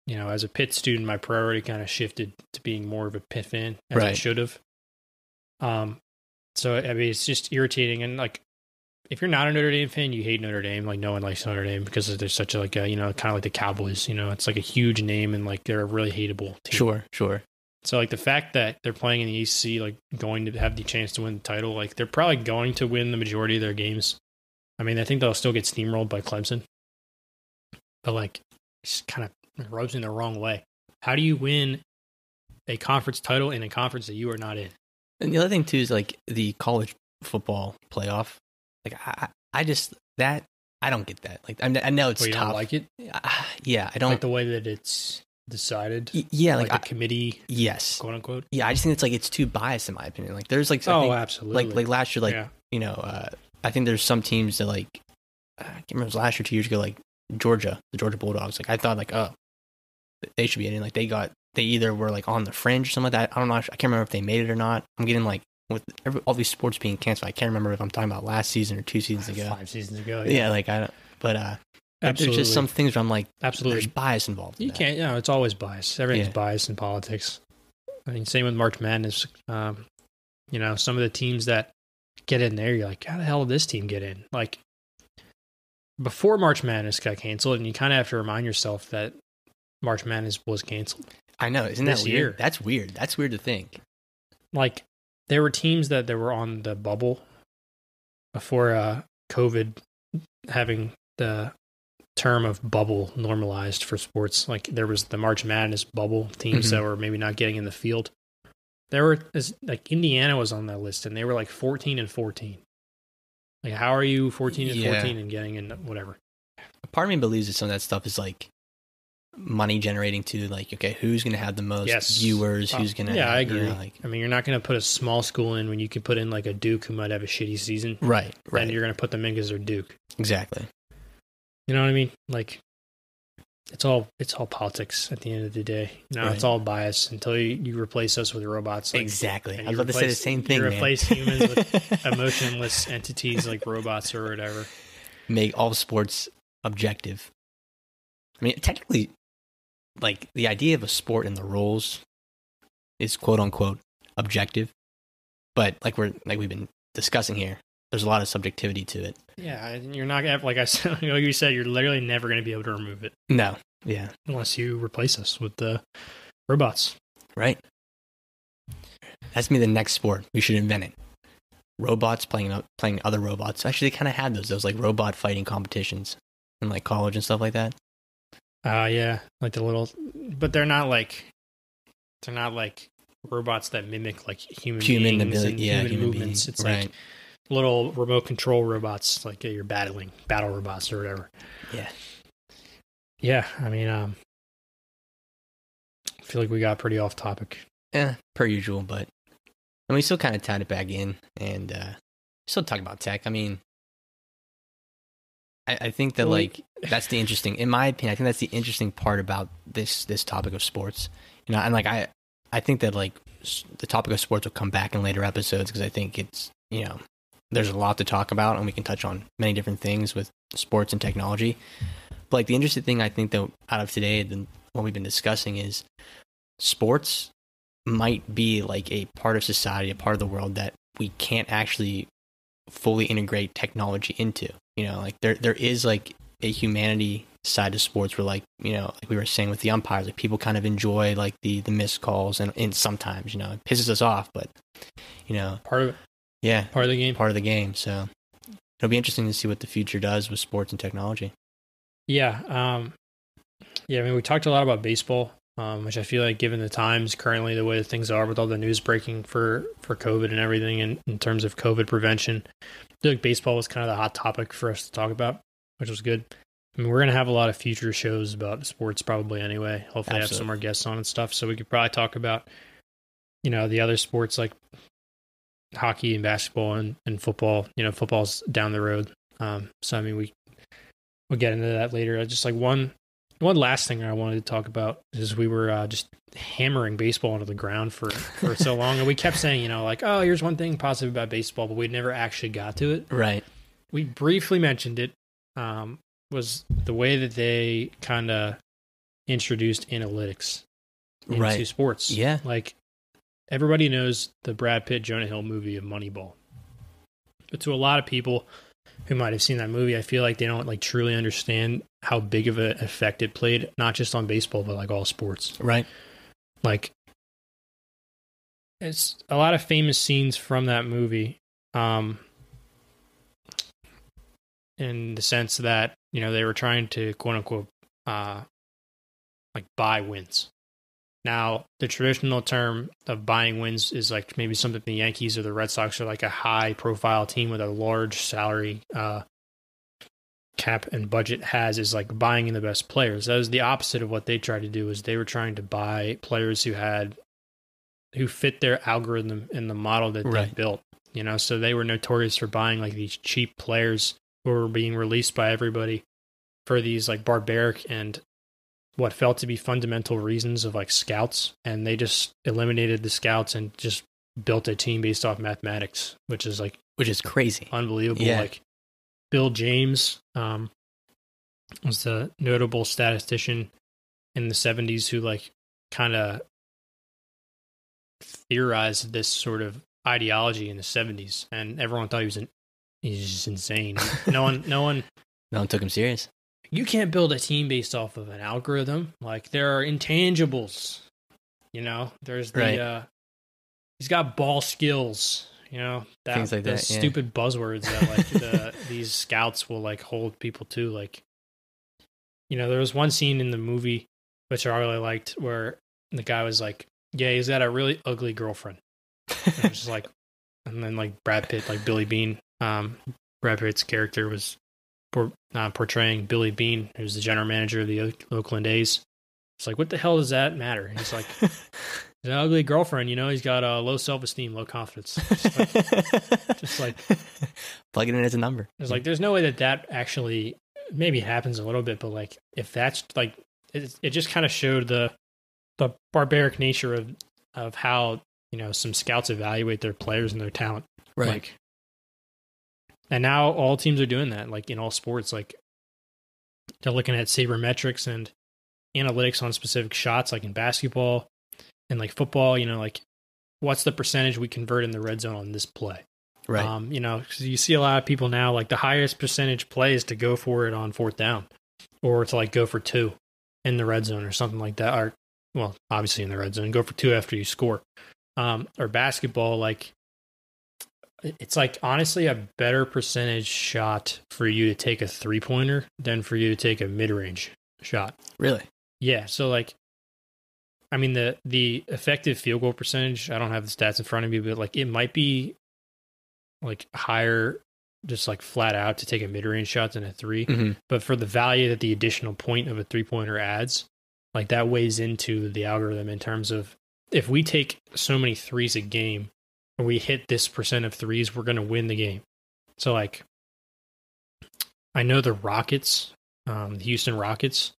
as a Pitt student, my priority kind of shifted to being more of a Pitt fan, as I should have. So, I mean, it's just irritating. And, like, if you're not a Notre Dame fan, you hate Notre Dame. Like, no one likes Notre Dame because there's such a, kind of like the Cowboys. It's like a huge name and, like, they're a really hateable team. Sure. So, like, the fact that they're playing in the ACC, like, going to have the chance to win the title, like, they're probably going to win the majority of their games. I mean, I think they'll still get steamrolled by Clemson. But, like, it's kind of rubs me the wrong way. How do you win a conference title in a conference that you are not in? And the other thing too is like the college football playoff. Like I don't get that. Like I know it's you tough. Don't like it? Yeah, I don't like the way that it's decided. Yeah, like the committee. Yes, quote unquote. Yeah, I just think it's too biased in my opinion. Like there's like absolutely. Like last year, I think there's some teams that like I can't remember it was last year, 2 years ago, like the Georgia Bulldogs. Like I thought like they should be in. Like they either were like on the fringe or something like that. I don't know. I can't remember if they made it or not. I'm getting like with all these sports being canceled. I can't remember if I'm talking about last season or 2 seasons ago. 5 seasons ago. Yeah, like I don't. But there's just some things where I'm like, absolutely, there's bias involved. You can't. It's always bias. Everything's biased in politics. I mean, same with March Madness. Some of the teams that get in there, you're like, how the hell did this team get in? Like before March Madness got canceled, and you kind of have to remind yourself that March Madness was canceled. I know. Isn't that weird? That's weird. That's weird to think. Like, there were teams that were on the bubble before COVID having the term of bubble normalized for sports. Like, there was the March Madness bubble teams that were maybe not getting in the field. There were, like, Indiana was on that list, and they were like 14-14. Like, how are you 14-14 and getting in whatever? part of me believes that some of that stuff is like money generating too. Like, okay, who's going to have the most viewers? Who's going to? Yeah, I agree. You know, like, I mean, you're not going to put a small school in when you can put in like a Duke who might have a shitty season. Right. And you're going to put them in because they're Duke. Exactly. You know what I mean? Like, it's all politics at the end of the day. No, it's all bias until you replace us with robots. Like, exactly. I was about to say the same thing. You replace humans with emotionless entities like robots or whatever. Make all sports objective. I mean, technically, like the idea of a sport and the rules is quote unquote objective, but like we've been discussing here, there's a lot of subjectivity to it. Yeah, you're not like I said, like you said, you're literally never going to be able to remove it. No, yeah, unless you replace us with the robots. Right. That's gonna be the next sport. We should invent it. Robots playing other robots. Actually, they kind of had those like robot fighting competitions in like college and stuff like that. Yeah, like the little, but they're not like robots that mimic like human beings and human movements. Beings. It's like little remote control robots, like you're battle robots or whatever. Yeah. I mean, I feel like we got pretty off topic. Yeah, per usual, but we still kind of tied it back in and still talk about tech. I mean, I think that like that's the interesting, in my opinion, I think that's the interesting part about this topic of sports. You know, and like I think that like the topic of sports will come back in later episodes because I think it's, you know, there's a lot to talk about and we can touch on many different things with sports and technology. But like the interesting thing I think that out of today, what we've been discussing is sports might be like a part of society, a part of the world that we can't actually fully integrate technology into. You know, like there is like a humanity side to sports where, like, you know, like we were saying with the umpires, like people kind of enjoy like the missed calls and sometimes, you know, it pisses us off, but you know, part of it. Yeah. Part of the game. So it'll be interesting to see what the future does with sports and technology. Yeah. I mean, we talked a lot about baseball, which I feel like given the times currently, the way that things are with all the news breaking for COVID and everything, and in terms of COVID prevention, I feel like baseball was kind of the hot topic for us to talk about, which was good. I mean, we're going to have a lot of future shows about sports probably anyway. Hopefully have some more guests on and stuff. So we could probably talk about, you know, the other sports like hockey and basketball and football. You know, football's down the road. So, I mean, we'll get into that later. Just like one last thing I wanted to talk about is we were just hammering baseball into the ground for so long. And we kept saying, you know, like, oh, here's one thing positive about baseball, but we never actually got to it. Right. We briefly mentioned it, was the way that they kind of introduced analytics into sports. Yeah. Like, everybody knows the Brad Pitt, Jonah Hill movie of Moneyball. But to a lot of people who might have seen that movie, I feel like they don't like truly understand how big of an effect it played, not just on baseball, but like all sports. Right. Like, it's a lot of famous scenes from that movie, in the sense that, you know, they were trying to quote unquote, like buy wins. Now, the traditional term of buying wins is like maybe something the Yankees or the Red Sox are like a high profile team with a large salary cap and budget has, is like buying in the best players. That was the opposite of what they tried to do, is they were trying to buy players who fit their algorithm in the model that they built. You know, so they were notorious for buying like these cheap players who were being released by everybody for these like barbaric and what felt to be fundamental reasons of like scouts, and they just eliminated the scouts and just built a team based off mathematics, which is crazy, unbelievable. Yeah. Like Bill James was the notable statistician in the 70s who like kind of theorized this sort of ideology in the 70s, and everyone thought he's just insane. No one took him serious. You can't build a team based off of an algorithm. Like, there are intangibles, you know, there's he's got ball skills, you know, things like that. Stupid buzzwords that like these scouts will like hold people to. Like, you know, there was one scene in the movie, which I really liked, where the guy was like, yeah, he's got a really ugly girlfriend. And it was just like, and then like Brad Pitt, like Billy Bean, Brad Pitt's character was portraying Billy Beane, who's the general manager of the Oakland A's. It's like, what the hell does that matter? He's like, he's an ugly girlfriend, he's got low self-esteem, low confidence. Just like plug it in as a number. It's like, there's no way that actually maybe happens a little bit, but like, if that's like, it just kind of showed the barbaric nature of how, some scouts evaluate their players and their talent. Right. Like, and now all teams are doing that, like in all sports, like they're looking at sabermetrics and analytics on specific shots, like in basketball and like football, like what's the percentage we convert in the red zone on this play? Right. 'Cause you see a lot of people now, like the highest percentage play is to go for it on 4th down or to like go for 2 in the red zone or something like that. Or, well, obviously in the red zone, go for 2 after you score. Or basketball, like it's like honestly a better percentage shot for you to take a 3-pointer than for you to take a mid-range shot. Really? Yeah. So like, I mean, the effective field goal percentage, I don't have the stats in front of me, but like it might be like higher, just like flat out to take a mid-range shot than a 3. Mm-hmm. But for the value that the additional point of a 3-pointer adds, like that weighs into the algorithm in terms of if we take so many 3s a game or we hit this percent of 3s, we're going to win the game. So like, I know the Rockets, the Houston Rockets,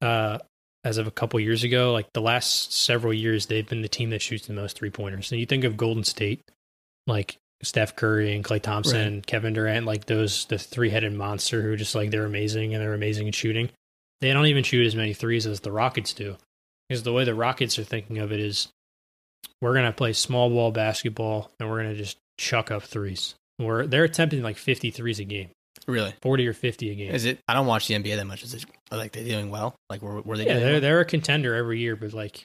as of a couple years ago, like the last several years, they've been the team that shoots the most 3-pointers. And you think of Golden State, like Steph Curry and Klay Thompson Right. and Kevin Durant, like the 3-headed monster who just like they're amazing and they're amazing at shooting. They don't even shoot as many 3s as the Rockets do. Because the way the Rockets are thinking of it is we're going to play small ball basketball and we're going to just chuck up 3s. They're attempting like 50 3s a game. Really? 40 or 50 a game. Is it? I don't watch the NBA that much. Is it like they're doing well? Like were they? Yeah, doing well? they're a contender every year, but like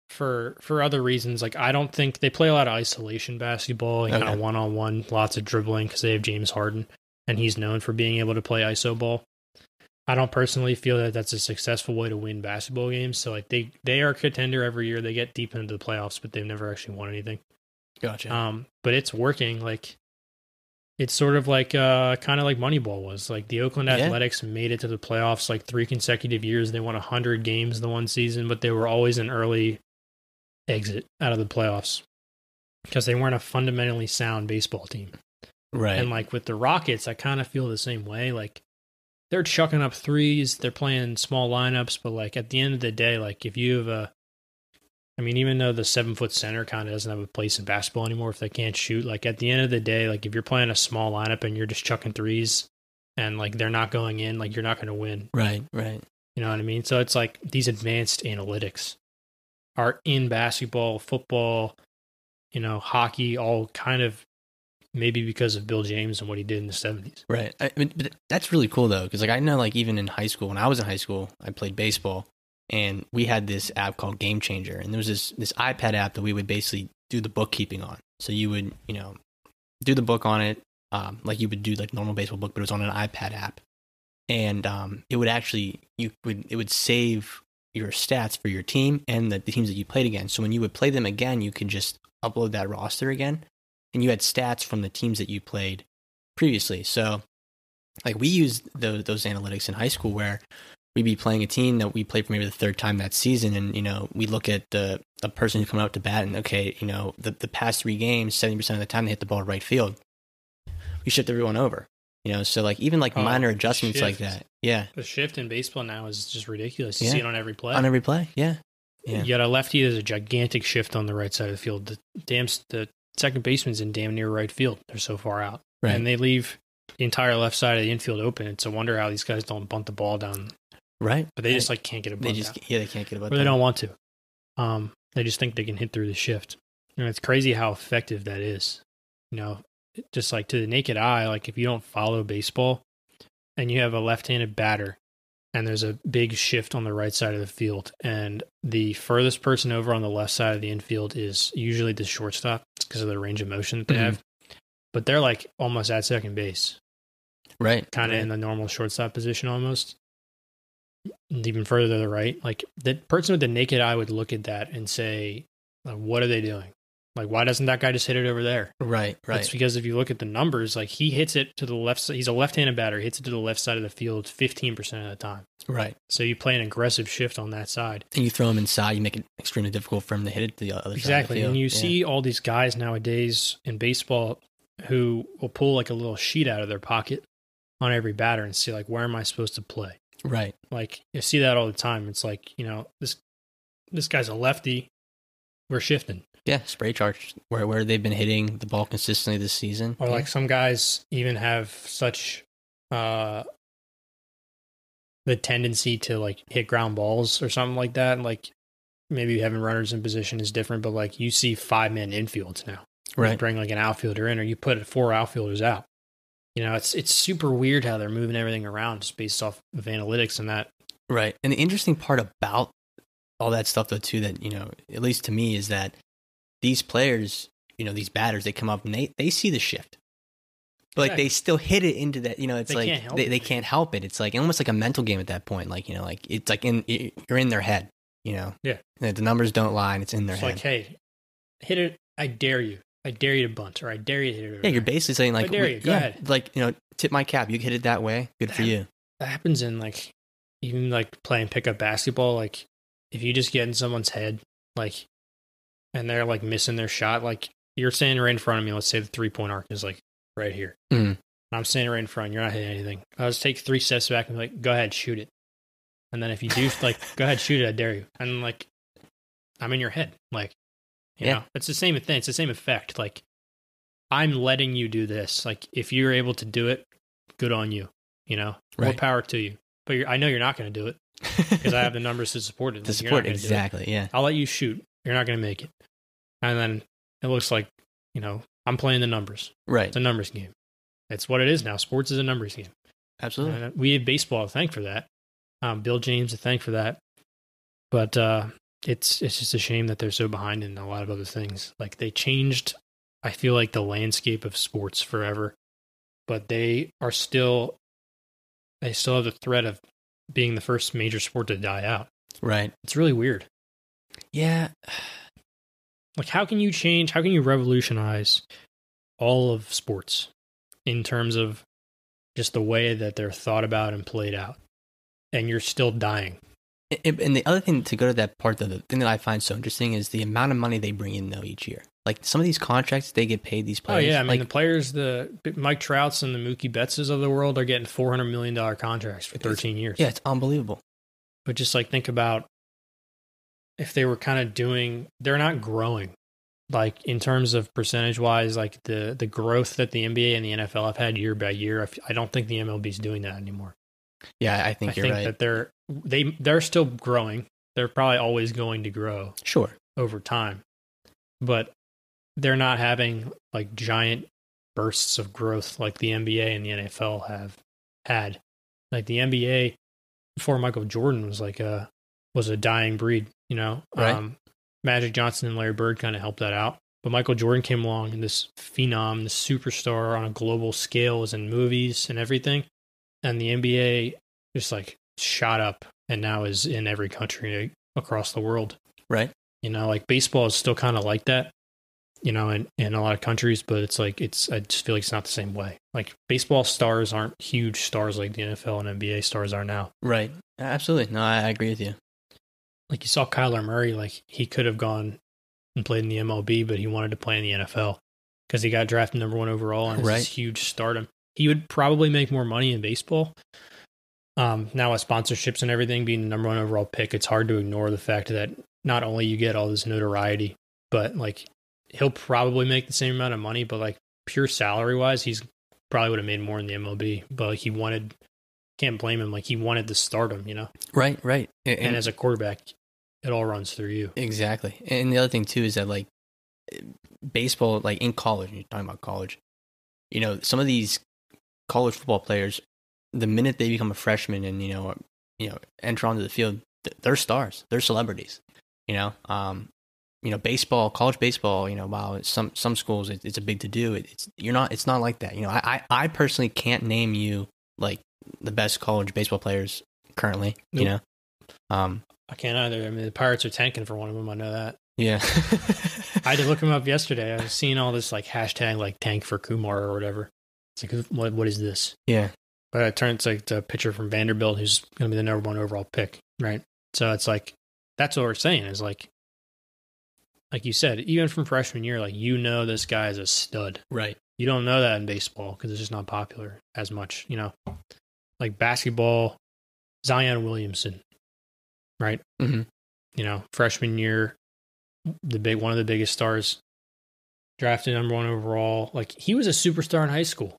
for other reasons, like I don't think they play a lot of isolation basketball, and kind of one-on-one, lots of dribbling because they have James Harden, and he's known for being able to play iso ball. I don't personally feel that that's a successful way to win basketball games. So like they are a contender every year. They get deep into the playoffs, but they've never actually won anything. Gotcha. But it's working. Like it's sort of like kind of like Moneyball was. Like the Oakland Athletics made it to the playoffs like 3 consecutive years. They won 100 games the one season, but they were always an early exit out of the playoffs because they weren't a fundamentally sound baseball team. Right. And like with the Rockets, I kind of feel the same way. Like they're chucking up 3s, they're playing small lineups, but like at the end of the day, like if you have even though the 7-foot center kind of doesn't have a place in basketball anymore if they can't shoot, like at the end of the day, like if you're playing a small lineup and you're just chucking 3s and like they're not going in, like you're not going to win. Right. You know what I mean? So it's like these advanced analytics are in basketball, football, hockey, all kind of maybe because of Bill James and what he did in the 70s. Right. I mean, but that's really cool though, because like I know like even in high school, when I was in high school, I played baseball. And we had this app called Game Changer, and there was this iPad app that we would basically do the bookkeeping on. So you would, do the book on it, like you would do like normal baseball book, but it was on an iPad app. And it would actually, it would save your stats for your team and the teams that you played against. So when you would play them again, you could just upload that roster again, and you had stats from the teams that you played previously. So like we used those analytics in high school where we'd be playing a team that we played for maybe the 3rd time that season. And, we look at a person who's coming out to bat and, okay, the past 3 games, 70% of the time they hit the ball right field. We shift everyone over, so like even like minor adjustments like that. Yeah. The shift in baseball now is just ridiculous. You see it on every play. On every play. Yeah. You got a lefty, there's a gigantic shift on the right side of the field. The second baseman's in damn near right field. They're so far out. Right. And they leave the entire left side of the infield open. It's a wonder how these guys don't bunt the ball down. Right. But they just like can't get a bunt out. They can't get a bunt. Or they don't want to. They just think they can hit through the shift. It's crazy how effective that is. Just like to the naked eye, like if you don't follow baseball and you have a left-handed batter and there's a big shift on the right side of the field and the furthest person over on the left side of the infield is usually the shortstop because of the range of motion that they have. But they're like almost at second base. Right. Kind of in the normal shortstop position almost. And even further to the right, like the person with the naked eye would look at that and say, what are they doing? Like, why doesn't that guy just hit it over there? Right. That's because if you look at the numbers, like he hits it to the left side. He's a left-handed batter. He hits it to the left side of the field 15% of the time. Right. So you play an aggressive shift on that side. And you throw him inside, you make it extremely difficult for him to hit it to the other side of the Exactly. field. And you see all these guys nowadays in baseball who will pull like a little sheet out of their pocket on every batter and see like, where am I supposed to play? Right. Like you see that all the time. It's like, this guy's a lefty. We're shifting. Yeah, spray charts where they've been hitting the ball consistently this season. Or like some guys even have such the tendency to like hit ground balls or something like that. Like maybe having runners in position is different, but like you see 5-man infields now. Right. You bring like an outfielder in or you put 4 outfielders out. It's super weird how they're moving everything around just based off of analytics and that. Right. And the interesting part about all that stuff though too, that, at least to me, is that these players, these batters, they come up and they see the shift. But like they still hit it into that, it's like they can't help it. It's like almost like a mental game at that point. Like, like it's like you're in their head, Yeah. The numbers don't lie and it's in their head. It's like, hey, hit it. I dare you. I dare you to bunt, or I dare you to hit it over. Yeah, you're basically saying like, I dare you. Go ahead. Like, tip my cap. You hit it that way. Good for you. That happens in like, even like playing pickup basketball. Like if you just get in someone's head, like, and they're like missing their shot, like you're standing right in front of me. Let's say the 3-point arc is like right here. Mm. I'm standing right in front. You're not hitting anything. I'll just take 3 steps back and be like, go ahead, shoot it. And then if you do, like, go ahead, shoot it. I dare you. And like, I'm in your head. Like, you know, it's the same thing. It's the same effect. Like, I'm letting you do this. Like, if you're able to do it, good on you. More power to you. But I know you're not going to do it because I have the numbers to support it. To support it, exactly. Yeah. I'll let you shoot. You're not going to make it. And then it looks like, I'm playing the numbers. Right. It's a numbers game. It's what it is now. Sports is a numbers game. Absolutely. And we have baseball to thank for that. Bill James to thank for that. But it's just a shame that they're so behind in a lot of other things. Like they changed, I feel like, the landscape of sports forever. But they still have the threat of being the first major sport to die out. Right. It's really weird. Yeah. Like how can you revolutionize all of sports in terms of just the way that they're thought about and played out, and you're still dying? And the other thing, to go to that part, the thing that I find so interesting is the amount of money they bring in though each year. Like some of these contracts they get paid, these players. Oh yeah, I mean the players, the Mike Trouts and the Mookie Bettses of the world are getting $400 million contracts for 13 years. Yeah, it's unbelievable. But just like think about if they were kind of they're not growing. Like in terms of percentage wise, like the growth that the NBA and the NFL have had year by year, I don't think the MLB is doing that anymore. Yeah, I think you're right. That they're still growing. They're probably always going to grow. Sure. Over time. But they're not having like giant bursts of growth like the NBA and the NFL have had. Like the NBA before Michael Jordan was a dying breed, Right. Magic Johnson and Larry Bird kind of helped that out. But Michael Jordan came along and this phenom, this superstar on a global scale, was in movies and everything. And the NBA just like shot up and now is in every country across the world. Right. Like baseball is still kind of like that, in a lot of countries, but it's like, I just feel like it's not the same way. Like baseball stars aren't huge stars like the NFL and NBA stars are now. Right. Absolutely. No, I agree with you. Like you saw Kyler Murray, like he could have gone and played in the MLB, but he wanted to play in the NFL because he got drafted number 1 overall and has this huge stardom. He would probably make more money in baseball. Now with sponsorships and everything, being the number 1 overall pick, it's hard to ignore the fact that not only you get all this notoriety, but like he'll probably make the same amount of money, but like pure salary wise, he's probably would have made more in the MLB. But like can't blame him. Like he wanted the stardom, Right, right. And as a quarterback, it all runs through you. Exactly. And the other thing too is that like baseball, like in college, you're talking about college, some of these college football players, the minute they become a freshman and, enter onto the field, they're stars, they're celebrities, baseball, college baseball, while some schools it's a big to do. It's not like that. I personally can't name you like the best college baseball players currently, Nope. I can't either. I mean, the Pirates are tanking for one of them. I know that. Yeah. I had to look him up yesterday. I was seeing all this like hashtag like tank for Kumar or whatever. It's like, what is this? Yeah. But it turns like the pitcher from Vanderbilt who's going to be the number 1 overall pick, right? So it's like, that's what we're saying is like you said, even from freshman year, like, you know, this guy is a stud. Right. You don't know that in baseball because it's just not popular as much, you know. Like basketball, Zion Williamson, right? Mm-hmm. You know, freshman year, one of the biggest stars, drafted number 1 overall. Like, he was a superstar in high school.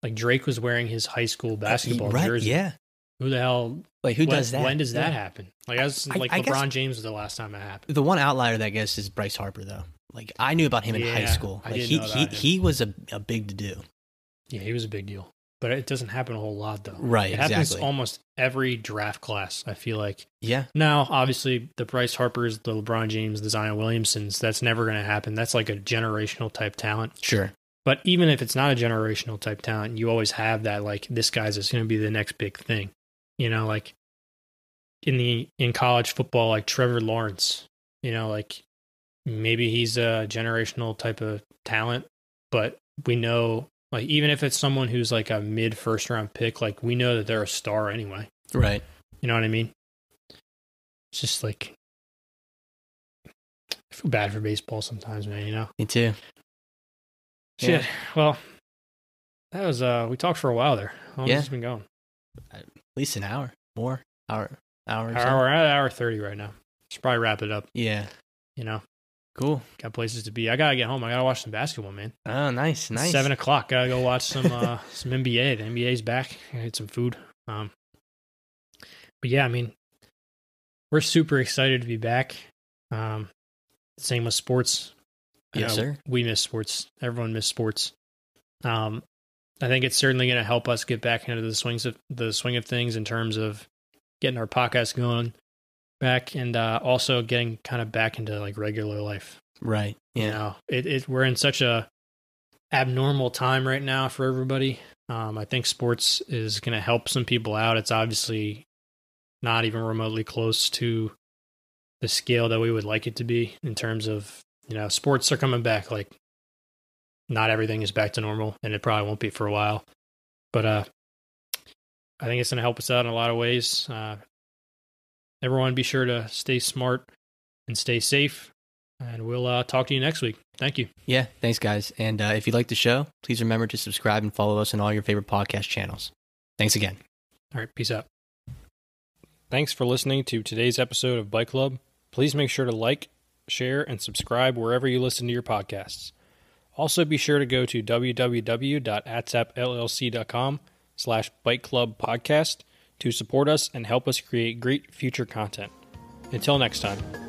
Like, Drake was wearing his high school basketball jersey. Yeah. Who the hell? Like, who does that? When does that happen? Like, I LeBron James was the last time that happened. The one outlier that I guess is Bryce Harper, though. Like, I knew about him in high school. Like, he was a big to do. Yeah, he was a big deal. But it doesn't happen a whole lot, though. Right, it happens almost every draft class, I feel like. Yeah. Now, obviously, the Bryce Harpers, the LeBron James, the Zion Williamsons, that's never going to happen. That's like a generational type talent. Sure. But even if it's not a generational type talent, you always have that, like, this guy's just going to be the next big thing. You know, like, in college football, like Trevor Lawrence, you know, like, maybe he's a generational type of talent, but we know, like, even if it's someone who's like a mid first round pick, like, we know that they're a star anyway. Right. You know what I mean? It's just like, I feel bad for baseball sometimes, man, you know? Me too. Shit. Yeah. Well, that was, we talked for a while there. How long has it been going? At least an hour. More. Hour. We're at hour 30 right now. Should probably wrap it up. Yeah. You know? Cool. Got places to be. I gotta get home. I gotta watch some basketball, man. Oh, nice. It's 7 o'clock. Gotta go watch some some NBA. The NBA's back. I had some food. But yeah, I mean, we're super excited to be back. Same with sports. Yes, sir. We miss sports. Everyone miss sports. I think it's certainly going to help us get back into the swing of things in terms of getting our podcast going back, and also getting kind of back into like regular life. Right. Yeah. You know, we're in such a abnormal time right now for everybody. I think sports is going to help some people out. It's obviously not even remotely close to the scale that we would like it to be in terms of, you know, sports are coming back. Like, not everything is back to normal, and it probably won't be for a while. But I think it's going to help us out in a lot of ways. Everyone be sure to stay smart and stay safe, and we'll talk to you next week. Thank you. Yeah, thanks, guys. And if you like the show, please remember to subscribe and follow us on all your favorite podcast channels. Thanks again. All right, peace out. Thanks for listening to today's episode of Byte Club. Please make sure to like, share, and subscribe wherever you listen to your podcasts. Also, be sure to go to www.atsapllc.com/byteclubpodcast to support us and help us create great future content. Until next time.